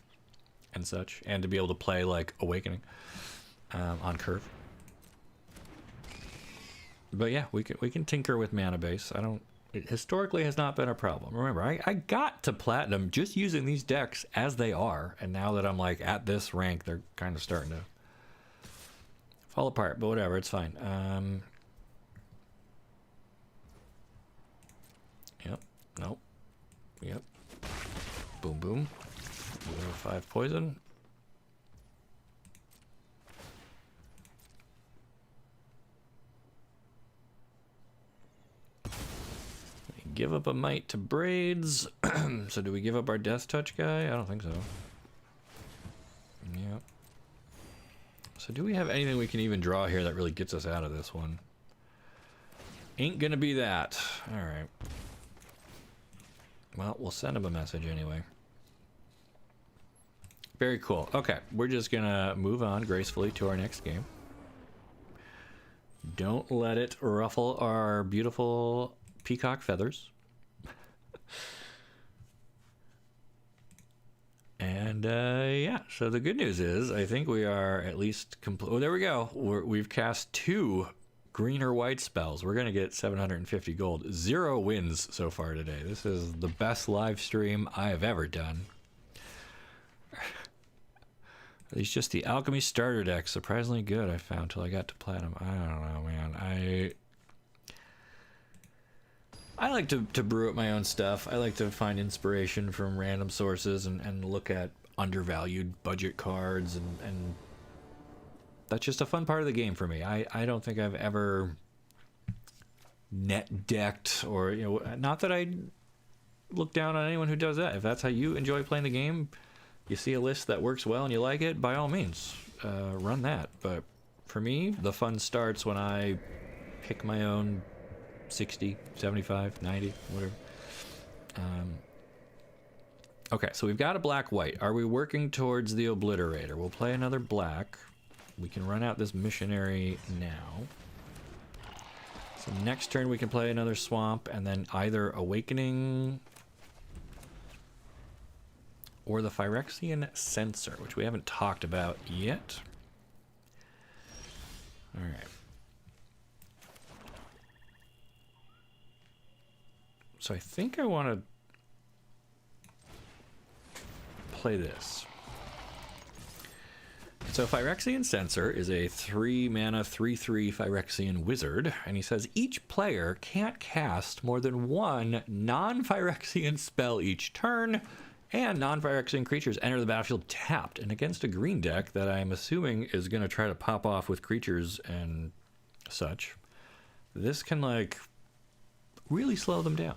and such, and to be able to play, like, Awakening on curve. But yeah, we can tinker with mana base. It historically has not been a problem. Remember, I got to platinum just using these decks as they are, and now that I'm like at this rank, they're kind of starting to fall apart. But whatever, it's fine. Yep. Nope. Yep. Boom, boom. 5 poison. give up a mite to braids. So do we give up our death touch guy? I don't think so. Yep. So do we have anything we can even draw here that really gets us out of this one? Ain't gonna be that. Alright. Well, we'll send him a message anyway. Very cool. Okay, we're just gonna move on gracefully to our next game. Don't let it ruffle our beautiful peacock feathers. And yeah, so the good news is I think we are at least complete. Oh, there we go. We've cast 2 green or white spells. We're going to get 750 gold. 0 wins so far today. This is the best live stream I have ever done. It's just the alchemy starter deck. Surprisingly good, I found, till I got to platinum. I don't know, man. I like to brew up my own stuff. I like to find inspiration from random sources and look at undervalued budget cards, and that's just a fun part of the game for me. I don't think I've ever net decked, or, you know, not that I look down on anyone who does that. If that's how you enjoy playing the game, you see a list that works well and you like it, by all means, run that. But for me, the fun starts when I pick my own 60, 75, 90, whatever. Okay, so we've got a black-white. Are we working towards the Obliterator? We'll play another black. We can run out this missionary now. So next turn we can play another swamp, and then either Awakening or the Phyrexian Censor, which we haven't talked about yet. All right. So I think I want to play this. So Phyrexian Censor is a 3-mana, 3/3 Phyrexian wizard, and he says each player can't cast more than 1 non-Phyrexian spell each turn, and non-Phyrexian creatures enter the battlefield tapped, and against a green deck that I'm assuming is going to try to pop off with creatures and such, this can, like, really slow them down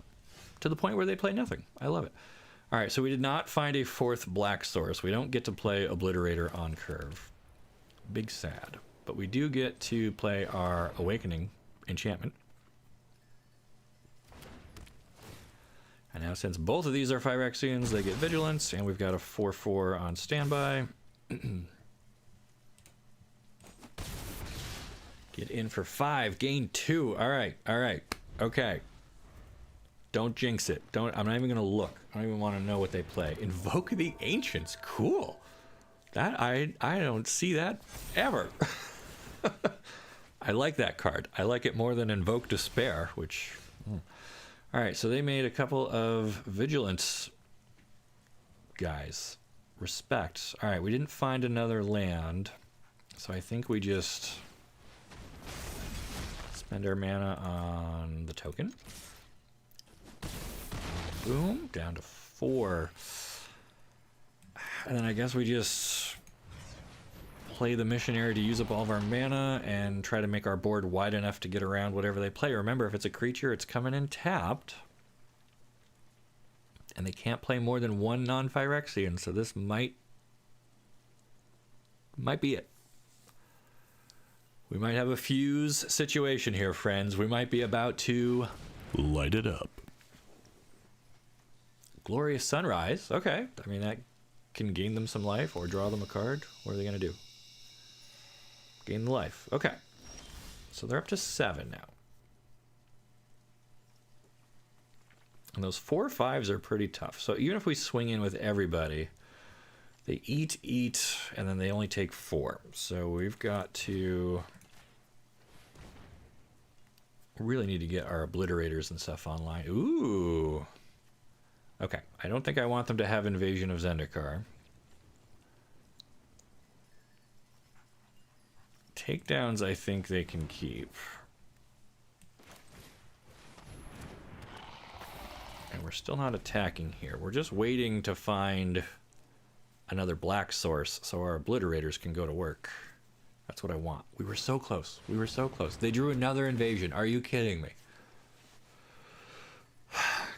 to the point where they play nothing. I love it. All right, so we did not find a 4th black source. We don't get to play Obliterator on curve. Big sad. But we do get to play our Awakening enchantment. And now, since both of these are Phyrexians, they get Vigilance, and we've got a 4/4 on standby. Get in for 5, gain 2. All right, okay. Don't jinx it. I'm not even gonna look. I don't even want to know what they play. Invoke the Ancients. Cool. That I don't see that ever. I like that card. I like it more than Invoke Despair, which. All right, so they made a couple of Vigilance guys. Respect. All right, we didn't find another land, so I think we just spend our mana on the token. Boom, down to 4. And then I guess we just play the missionary to use up all of our mana and try to make our board wide enough to get around whatever they play. Remember, if it's a creature, it's coming in tapped. And they can't play more than 1 non-Phyrexian, so this might be it. We might have a fuse situation here, friends. We might be about to light it up. Glorious Sunrise. Okay. I mean, that can gain them some life or draw them a card. What are they going to do? Gain the life. Okay. So they're up to 7 now. And those 4/5s are pretty tough. So even if we swing in with everybody, they eat, and then they only take 4. So we've got to really need to get our Obliterators and stuff online. Ooh. Okay, I don't think I want them to have Invasion of Zendikar. Takedowns, I think they can keep. And we're still not attacking here. We're just waiting to find another black source so our Obliterators can go to work. That's what I want. We were so close. We were so close. They drew another invasion. Are you kidding me?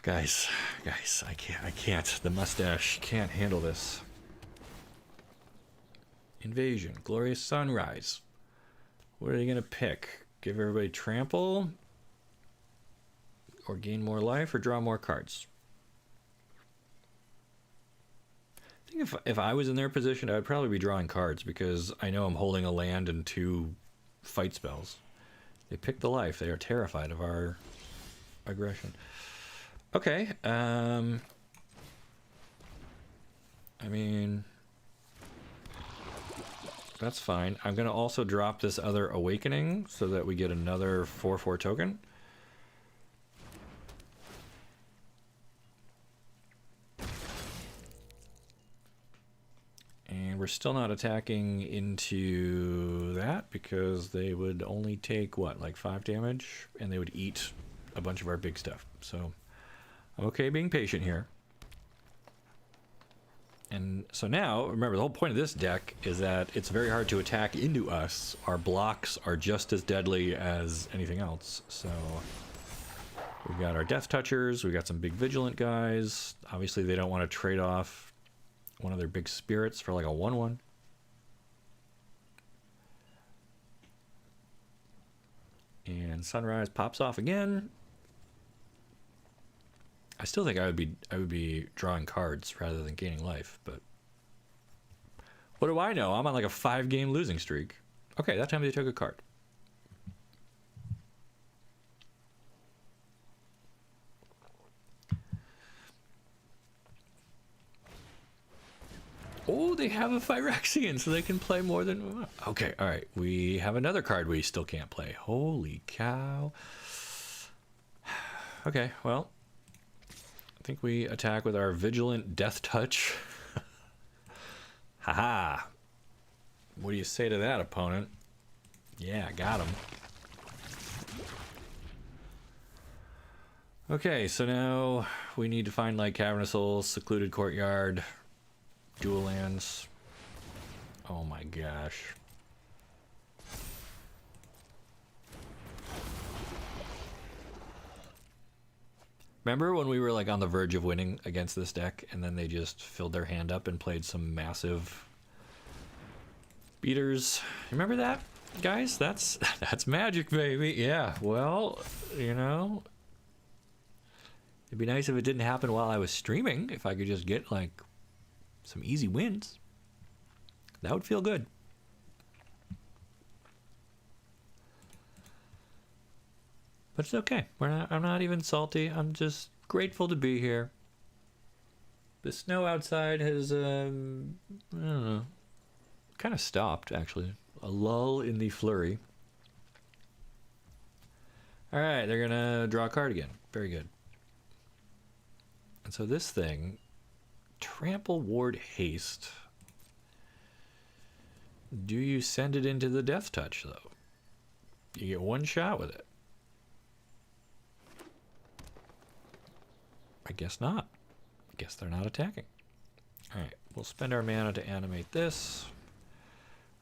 Guys, I can't. The mustache can't handle this. Invasion, glorious sunrise. What are they gonna pick? Give everybody trample? Or gain more life, or draw more cards? I think if I was in their position, I would probably be drawing cards, because I know I'm holding a land and 2 fight spells. They pick the life. They are terrified of our aggression. Okay, I mean, that's fine. I'm going to also drop this other Awakening so that we get another 4/4 token. And we're still not attacking into that because they would only take, what, like 5 damage? And they would eat a bunch of our big stuff. So I'm okay being patient here. And so now, remember, the whole point of this deck is that it's very hard to attack into us. Our blocks are just as deadly as anything else. So we've got our Death Touchers, we've got some big Vigilant guys. Obviously they don't want to trade off one of their big spirits for like a 1/1. And Sunrise pops off again. I still think I would be drawing cards rather than gaining life, but what do I know? I'm on like a 5-game losing streak. Okay, that time they took a card. Oh, they have a Phyrexian, so they can play more than one. Okay, all right. We have another card we still can't play. Holy cow. Okay, well, I think we attack with our Vigilant Death Touch. Haha. What do you say to that, opponent? Yeah, got him. Okay, so now we need to find like Cavernous Souls, Secluded Courtyard, dual lands. Oh my gosh. Remember when we were like on the verge of winning against this deck and then they just filled their hand up and played some massive beaters? Remember that, guys? That's magic, baby. Yeah, well, you know, it'd be nice if it didn't happen while I was streaming. If I could just get like some easy wins, that would feel good. But it's okay. I'm not even salty. I'm just grateful to be here. The snow outside has, I don't know, kind of stopped, actually. A lull in the flurry. All right, they're going to draw a card again. Very good. And so this thing, Trample, Ward, Haste. Do you send it into the Death Touch, though? You get one shot with it. I guess not. I guess they're not attacking. All right, we'll spend our mana to animate this.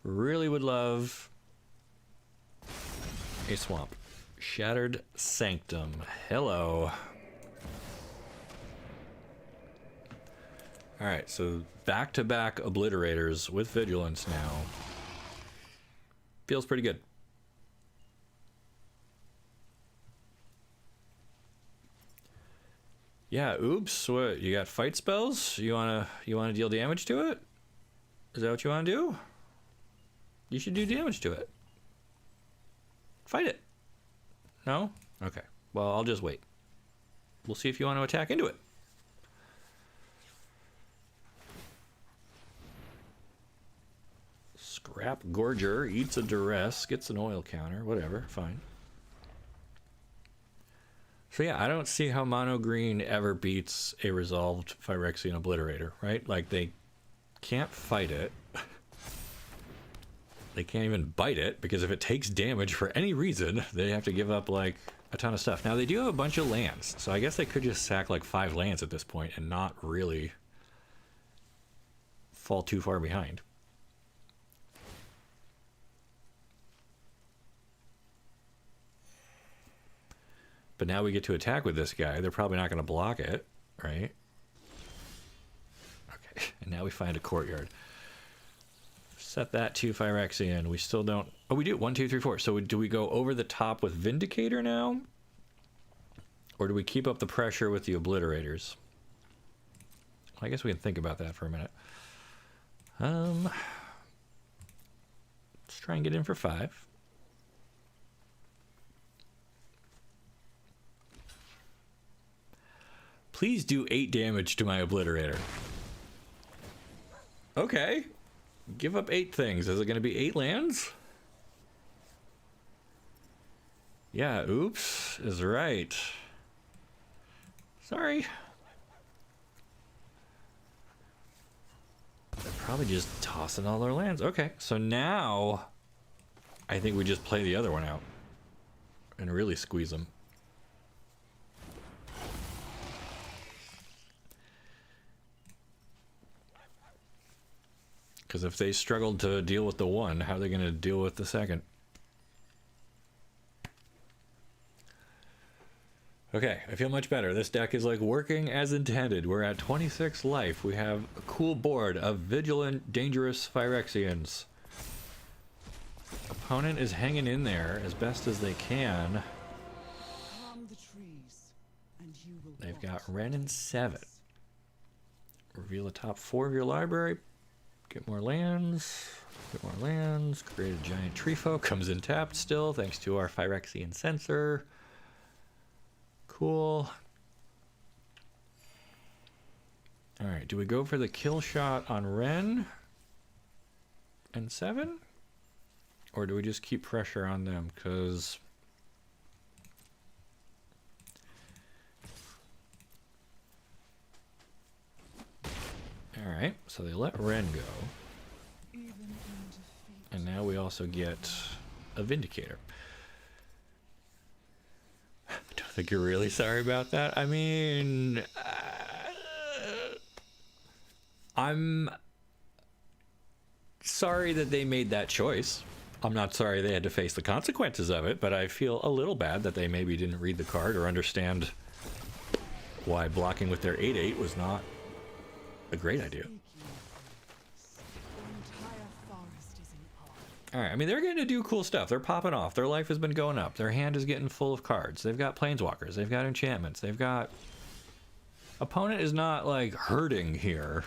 Really would love a swamp. Shattered Sanctum. Hello. All right, so back-to-back Obliterators with Vigilance now. Feels pretty good. Yeah, oops, what, you got fight spells? You wanna deal damage to it? Is that what you wanna do? You should do damage to it. Fight it. No? Okay, well, I'll just wait. We'll see if you want to attack into it. Scrap Gorger, eats a duress, gets an oil counter, whatever, fine. So yeah, I don't see how mono green ever beats a resolved Phyrexian Obliterator, right? Like, they can't fight it. They can't even bite it, because if it takes damage for any reason, they have to give up, like, a ton of stuff. Now, they do have a bunch of lands, so I guess they could just sack, like, 5 lands at this point and not really fall too far behind. But now we get to attack with this guy. They're probably not going to block it, right? Okay, and now we find a courtyard. Set that to Phyrexian. We still don't... Oh, we do. 1, 2, 3, 4. So do we go over the top with Vindicator now? Or do we keep up the pressure with the Obliterators? I guess we can think about that for a minute. Let's try and get in for 5. Please do 8 damage to my Obliterator. Okay. Give up 8 things. Is it going to be 8 lands? Yeah, oops is right. Sorry. They're probably just tossing all their lands. Okay, so now I think we just play the other one out and really squeeze them. Because if they struggled to deal with the one, how are they going to deal with the second? Okay, I feel much better. This deck is like working as intended. We're at 26 life. We have a cool board of vigilant, dangerous Phyrexians. Opponent is hanging in there as best as they can. They've got Ren and 7. Reveal the top 4 of your library. Get more lands. Get more lands. Create a giant Treefo. Comes in tapped still, thanks to our Phyrexian sensor. Cool. Alright, do we go for the kill shot on Ren and 7? Or do we just keep pressure on them? Because... Alright, so they let Ren go. And now we also get a Vindicator. I don't think you're really sorry about that. I mean... I'm sorry that they made that choice. I'm not sorry they had to face the consequences of it, but I feel a little bad that they maybe didn't read the card or understand why blocking with their 8/8 was not a great idea. Alright, I mean, they're going to do cool stuff. They're popping off. Their life has been going up. Their hand is getting full of cards. They've got planeswalkers. They've got enchantments. They've got... Opponent is not, like, hurting here.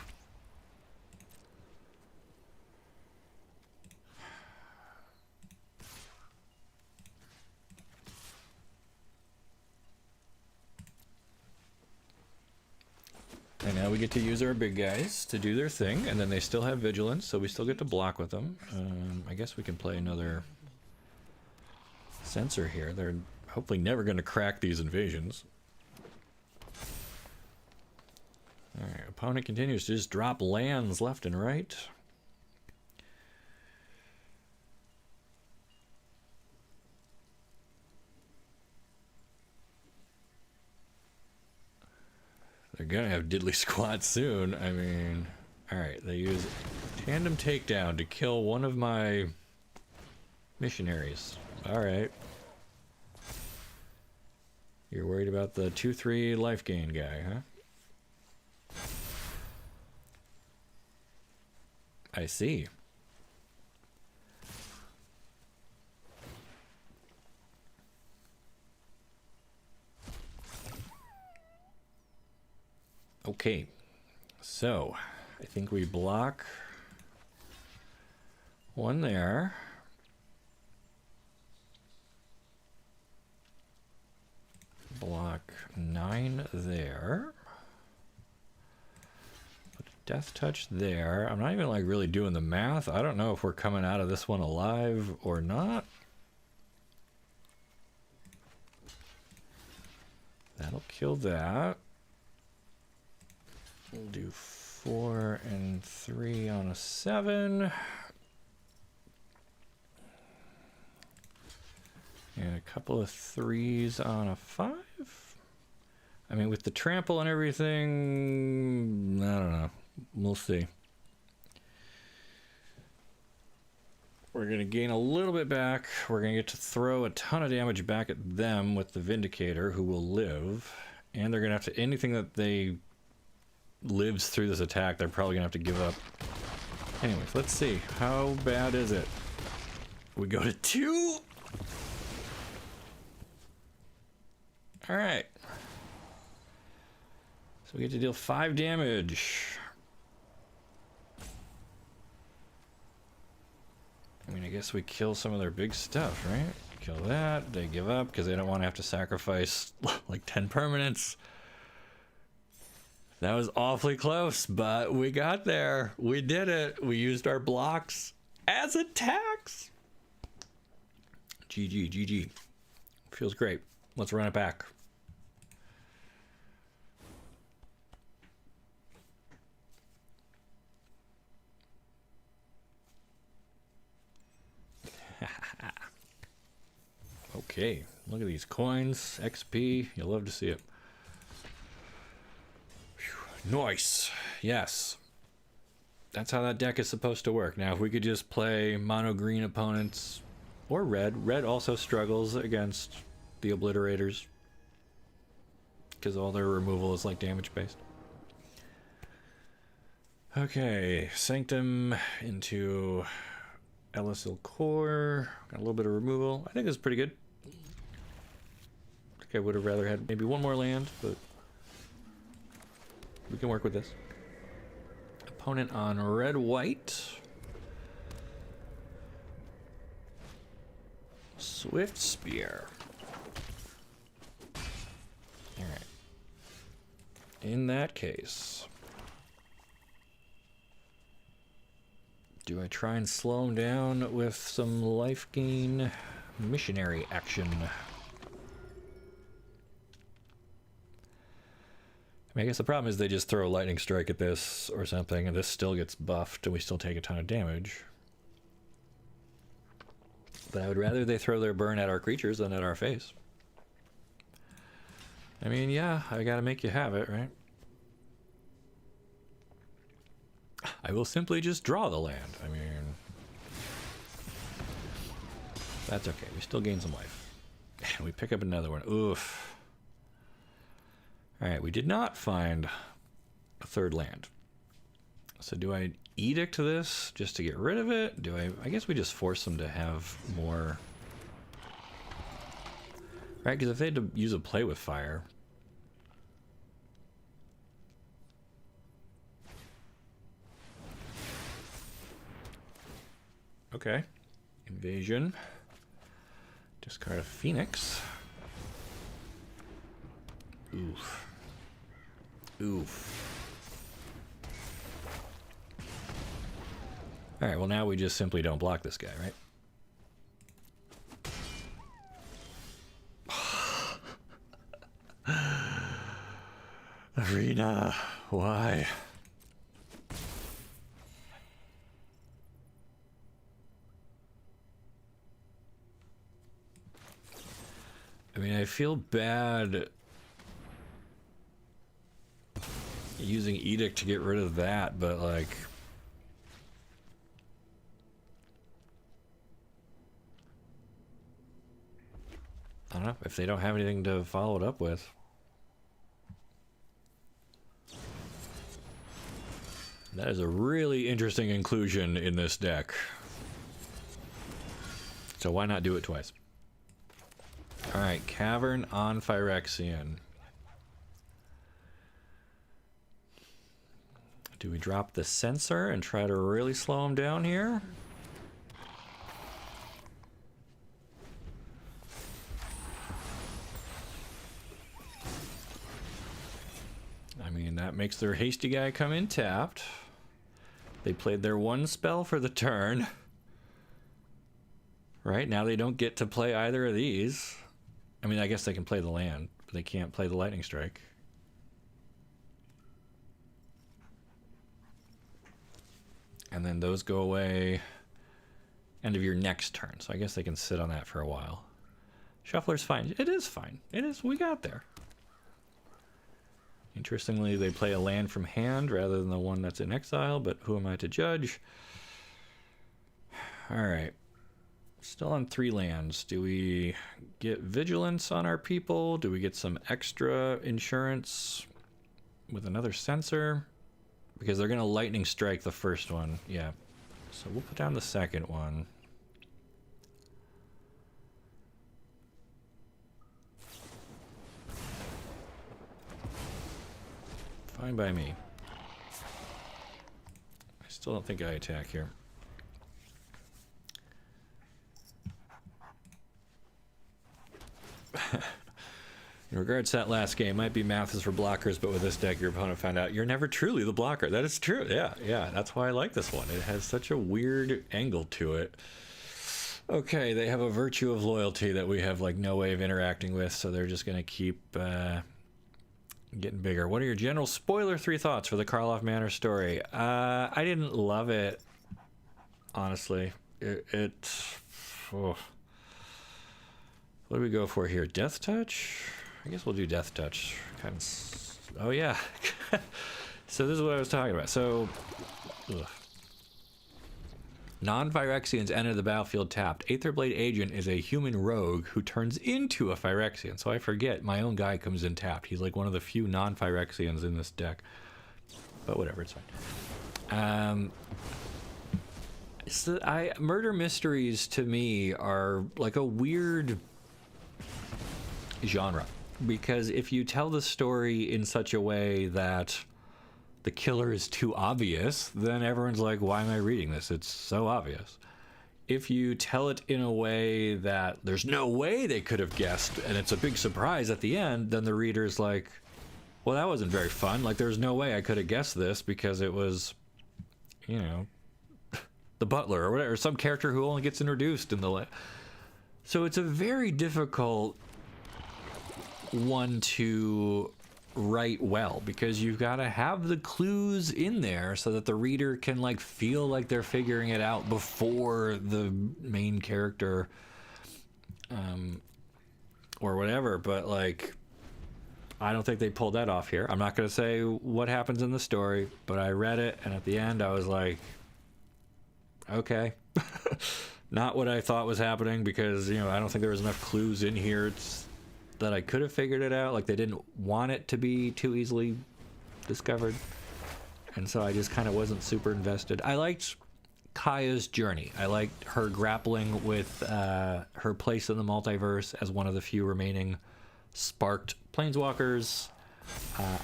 And now we get to use our big guys to do their thing, and then they still have vigilance, so we still get to block with them. I guess we can play another sensor here. They're hopefully never going to crack these invasions. Alright, opponent continues to just drop lands left and right. They're gonna have diddly squat soon. I mean, alright, they use tandem takedown to kill one of my missionaries. Alright. You're worried about the 2/3 life gain guy, huh? I see. Okay, so I think we block one there. Block 9 there. Put a death touch there. I'm not even like really doing the math. I don't know if we're coming out of this one alive or not. That'll kill that. We'll do 4 and 3 on a 7. And a couple of 3s on a 5. I mean, with the trample and everything, I don't know. We'll see. We're gonna gain a little bit back. We're gonna get to throw a ton of damage back at them with the Vindicator, who will live. And they're gonna have to, anything that they lives through this attack, they're probably gonna have to give up. Anyways, let's see. How bad is it? We go to 2. Alright. So we get to deal 5 damage. I mean, I guess we kill some of their big stuff, right? Kill that. They give up because they don't want to have to sacrifice like 10 permanents. That was awfully close, but we got there. We did it. We used our blocks as attacks. GG, GG. Feels great. Let's run it back. Okay, look at these coins, XP, you'll love to see it. Whew, nice, yes. That's how that deck is supposed to work. Now, if we could just play mono green opponents, or red. Red also struggles against the Obliterators, because all their removal is like damage based. Okay, Sanctum into Elisil Core. Got a little bit of removal. I think this is pretty good. I think I would have rather had maybe one more land, but we can work with this. Opponent on red-white. Swift Spear. Alright. In that case, do I try and slow him down with some life gain missionary action? I mean, I guess the problem is they just throw a lightning strike at this or something, and this still gets buffed, and we still take a ton of damage. But I would rather they throw their burn at our creatures than at our face. I mean, yeah, I gotta make you have it, right? I will simply just draw the land. I mean, that's okay. We still gain some life. And we pick up another one. Oof. Alright, we did not find a third land. So do I edict this just to get rid of it? Do I guess we just force them to have more. Right, because if they had to use a play with fire. Okay. Invasion. Discard a Phoenix. Oof. Oof. Alright, well now we just simply don't block this guy, right? Arena, why? I mean, I feel bad using Edict to get rid of that, but like, I don't know, if they don't have anything to follow it up with. That is a really interesting inclusion in this deck. So why not do it twice? Alright, Cavern on Phyrexian. Do we drop the Sensor and try to really slow him down here? I mean, that makes their hasty guy come in tapped. They played their one spell for the turn. Right, now they don't get to play either of these. I mean, I guess they can play the land, but they can't play the lightning strike. And then those go away end of your next turn. So I guess they can sit on that for a while. Shuffler's fine. It is fine. It is. We got there. Interestingly, they play a land from hand rather than the one that's in exile, but who am I to judge? All right. Still on 3 lands. Do we get vigilance on our people? Do we get some extra insurance with another sensor? Because they're going to lightning strike the first one. Yeah. So we'll put down the second one. Fine by me. I still don't think I attack here. In regards to that last game, might be math is for blockers, but with this deck, your opponent found out you're never truly the blocker. That is true. Yeah. That's why I like this one. It has such a weird angle to it. Okay, they have a virtue of loyalty that we have like no way of interacting with, so they're just gonna keep getting bigger. What are your general spoiler 3 thoughts for the Karloff Manor story? I didn't love it, honestly. Oh. What do we go for here? Death Touch? I guess we'll do Death Touch. Kind of. Oh yeah. So this is what I was talking about. So, non-Phyrexians enter the battlefield tapped. Aetherblade Agent is a human rogue who turns into a Phyrexian. So I forget, my own guy comes in tapped. He's like one of the few non-Phyrexians in this deck. But whatever, it's fine. So murder mysteries to me are like a weird genre, because if you tell the story in such a way that the killer is too obvious, then everyone's like, why am I reading this? It's so obvious. If you tell it in a way that there's no way they could have guessed and it's a big surprise at the end, then the reader's like, well, that wasn't very fun. Like, there's no way I could have guessed this because it was, you know, the butler or whatever, some character who only gets introduced in the so it's a very difficult one to write well, because you've got to have the clues in there so that the reader can like feel like they're figuring it out before the main character or whatever. But like, I don't think they pulled that off here. I'm not going to say what happens in the story, but I read it and at the end I was like, okay. Not what I thought was happening, because, you know, I don't think there was enough clues in here that I could have figured it out. Like, they didn't want it to be too easily discovered. And so I just kind of wasn't super invested. I liked Kaya's journey. I liked her grappling with her place in the multiverse as one of the few remaining sparked planeswalkers.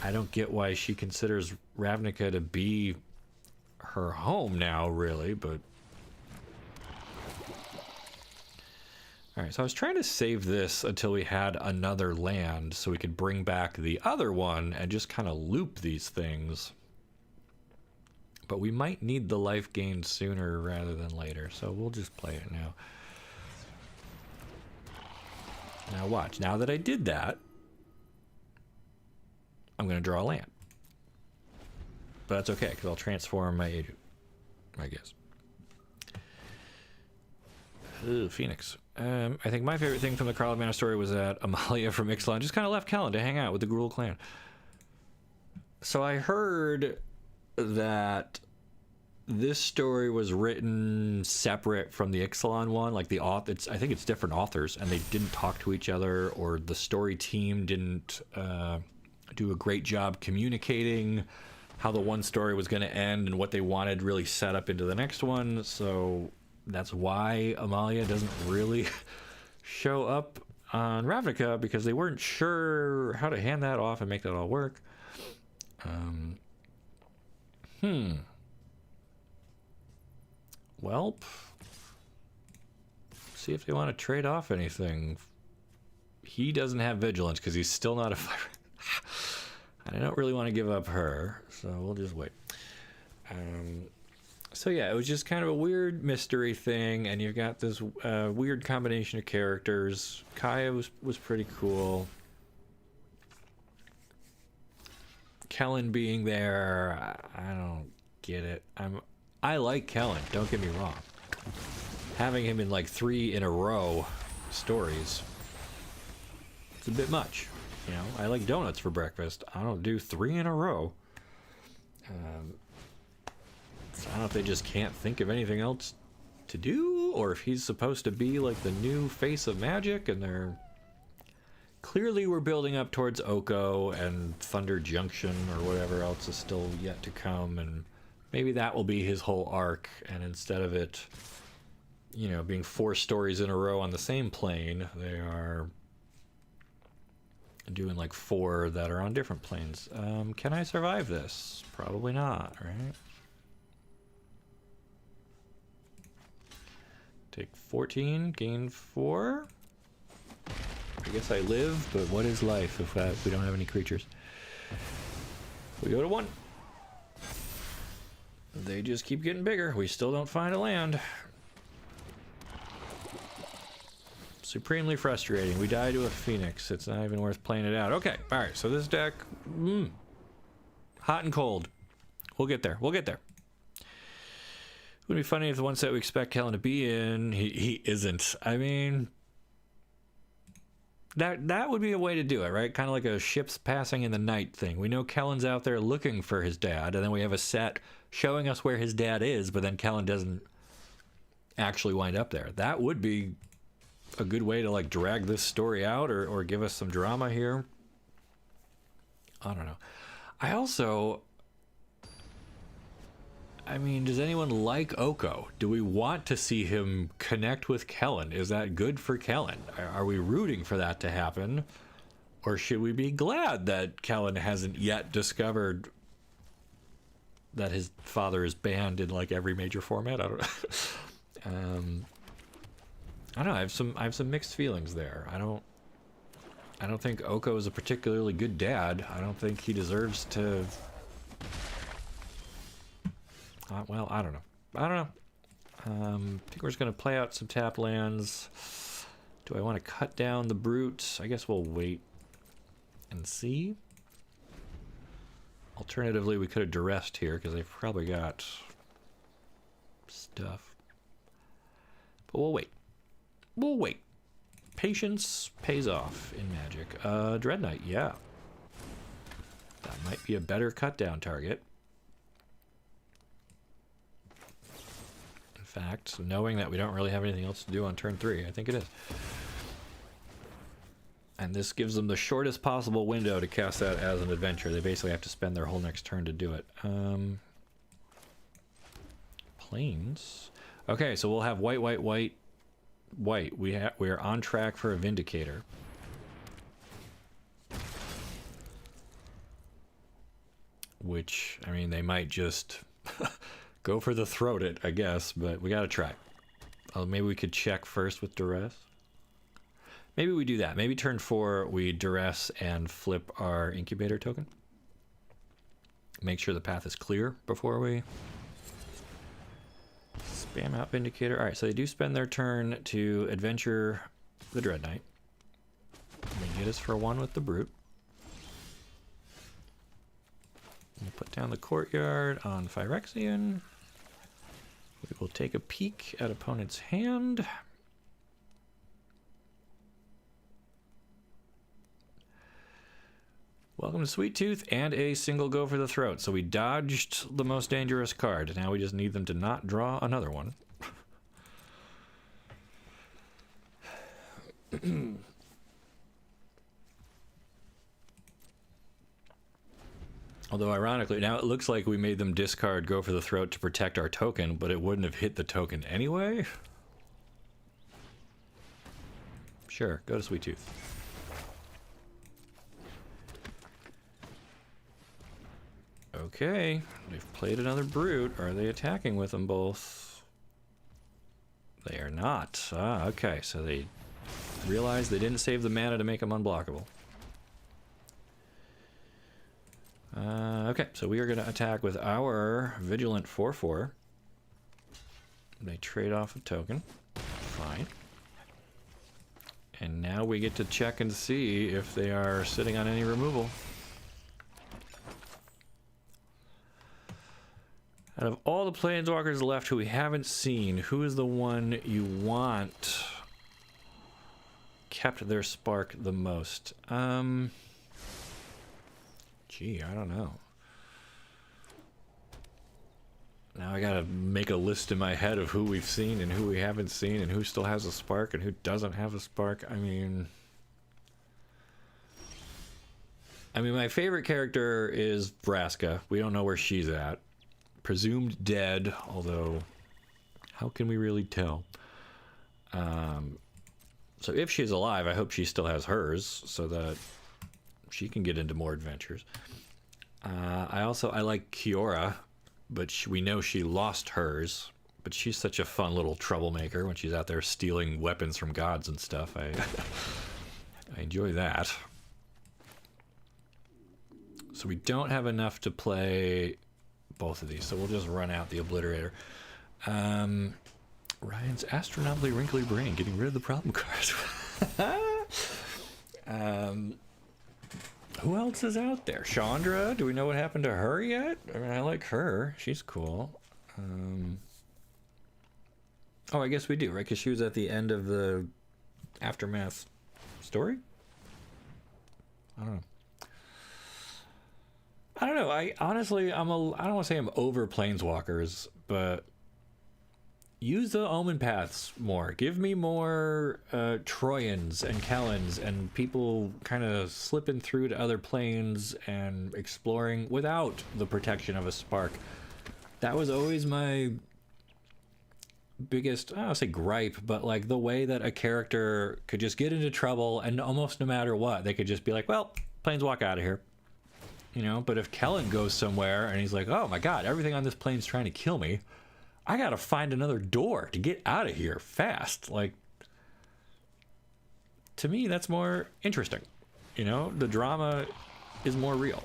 I don't get why she considers Ravnica to be her home now, really, but... Alright, so I was trying to save this until we had another land so we could bring back the other one and just kind of loop these things. But we might need the life gain sooner rather than later, so we'll just play it now. Now watch, now that I did that, I'm going to draw a land. But that's okay, because I'll transform my agent, I guess. Ooh, Phoenix. I think my favorite thing from the Karloff Manor story was that Amalia from Ixalan just kind of left Kellen to hang out with the Gruul clan. So I heard that this story was written separate from the Ixalan one, like the author. I think it's different authors, and they didn't talk to each other, or the story team didn't do a great job communicating how the one story was going to end and what they wanted really set up into the next one. So that's why Amalia doesn't really show up on Ravnica, because they weren't sure how to hand that off and make that all work. Well, see if they want to trade off anything. He doesn't have vigilance because he's still not a fire. I don't really want to give up her, so we'll just wait. So yeah, it was just kind of a weird mystery thing, and you've got this weird combination of characters. Kaya was pretty cool. Kellen being there, I don't get it. I like Kellen, don't get me wrong. Having him in like 3 in a row stories, it's a bit much. You know, I like donuts for breakfast. I don't do 3 in a row. So I don't know if they just can't think of anything else to do, or if he's supposed to be like the new face of magic, and they're... Clearly we're building up towards Oko and Thunder Junction or whatever else is still yet to come, and maybe that will be his whole arc, and instead of it, you know, being 4 stories in a row on the same plane, they are doing like 4 that are on different planes. Can I survive this? Probably not, right? Take 14, gain 4. I guess I live, but what is life if we don't have any creatures? We go to 1. They just keep getting bigger. We still don't find a land. Supremely frustrating. We die to a phoenix. It's not even worth playing it out. Okay, alright, so this deck... hot and cold. We'll get there. We'll get there. It would be funny if the one set we expect Kellen to be in, he isn't. I mean... That would be a way to do it, right? Kind of like a ships passing in the night thing. We know Kellen's out there looking for his dad, and then we have a set showing us where his dad is, but then Kellen doesn't actually wind up there. That would be a good way to like drag this story out, or give us some drama here. I don't know. I mean, does anyone like Oko? Do we want to see him connect with Kellen? Is that good for Kellen? Are we rooting for that to happen? Or should we be glad that Kellen hasn't yet discovered that his father is banned in like every major format? I don't know. I don't know. I have some mixed feelings there. I don't think Oko is a particularly good dad. I don't think he deserves to... well, I don't know. I think we're just going to play out some tap lands. Do I want to cut down the brute? I guess we'll wait and see. Alternatively, we could have duressed here because they've probably got stuff. But we'll wait. We'll wait. Patience pays off in Magic. Dread Knight, yeah. That might be a better cut down target. Fact, knowing that we don't really have anything else to do on turn 3, I think it is. And this gives them the shortest possible window to cast that as an adventure. They basically have to spend their whole next turn to do it. Planes. Okay, so we'll have white, white, white, white. We are on track for a Vindicator. Which, I mean, they might just go for the throat it, I guess, but we gotta try. Maybe we could check first with duress. Maybe we do that. Maybe turn 4 we duress and flip our incubator token. Make sure the path is clear before we spam out Vindicator. Alright, so they do spend their turn to adventure the Dread Knight. They get us for 1 with the Brute. We'll put down the Courtyard on Phyrexian. We will take a peek at opponent's hand. Welcome to Sweet Tooth and a single go for the throat. So we dodged the most dangerous card. Now we just need them to not draw another one. Although ironically, now it looks like we made them discard go for the throat to protect our token, but it wouldn't have hit the token anyway. Sure, go to Sweet Tooth. Okay, they've played another Brute. Are they attacking with them both? They are not. Ah, okay, so they realized they didn't save the mana to make them unblockable. Okay, so we are going to attack with our Vigilant 4/4. They trade off a token. Fine. And now we get to check and see if they are sitting on any removal. Out of all the Planeswalkers left who we haven't seen, who is the one you want kept their spark the most? Gee, I don't know. Now I gotta make a list in my head of who we've seen and who we haven't seen and who still has a spark and who doesn't have a spark. I mean, my favorite character is Vraska. We don't know where she's at. Presumed dead, although how can we really tell? So if she's alive, I hope she still has hers so that she can get into more adventures. I like Kiora, but we know she lost hers. But she's such a fun little troublemaker when she's out there stealing weapons from gods and stuff. I enjoy that. So we don't have enough to play both of these, so we'll just run out the Obliterator. Ryan's astronomically wrinkly brain, getting rid of the problem cards. Who else is out there? Sheoldred? Do we know what happened to her yet? I mean, I like her. She's cool. Oh, I guess we do, right? Because she was at the end of the Aftermath story? I don't know. I honestly, I don't want to say I'm over Planeswalkers, but use the Omen Paths more. Give me more Trojans and Kellens and people kind of slipping through to other planes and exploring without the protection of a spark. That was always my biggest, I don't say gripe, but like the way that a character could just get into trouble and almost no matter what, they could just be like, well, Planeswalk out of here. You know, but if Kellen goes somewhere and he's like, oh my god, everything on this plane's trying to kill me, I gotta find another door to get out of here fast. Like, to me, that's more interesting. You know, the drama is more real.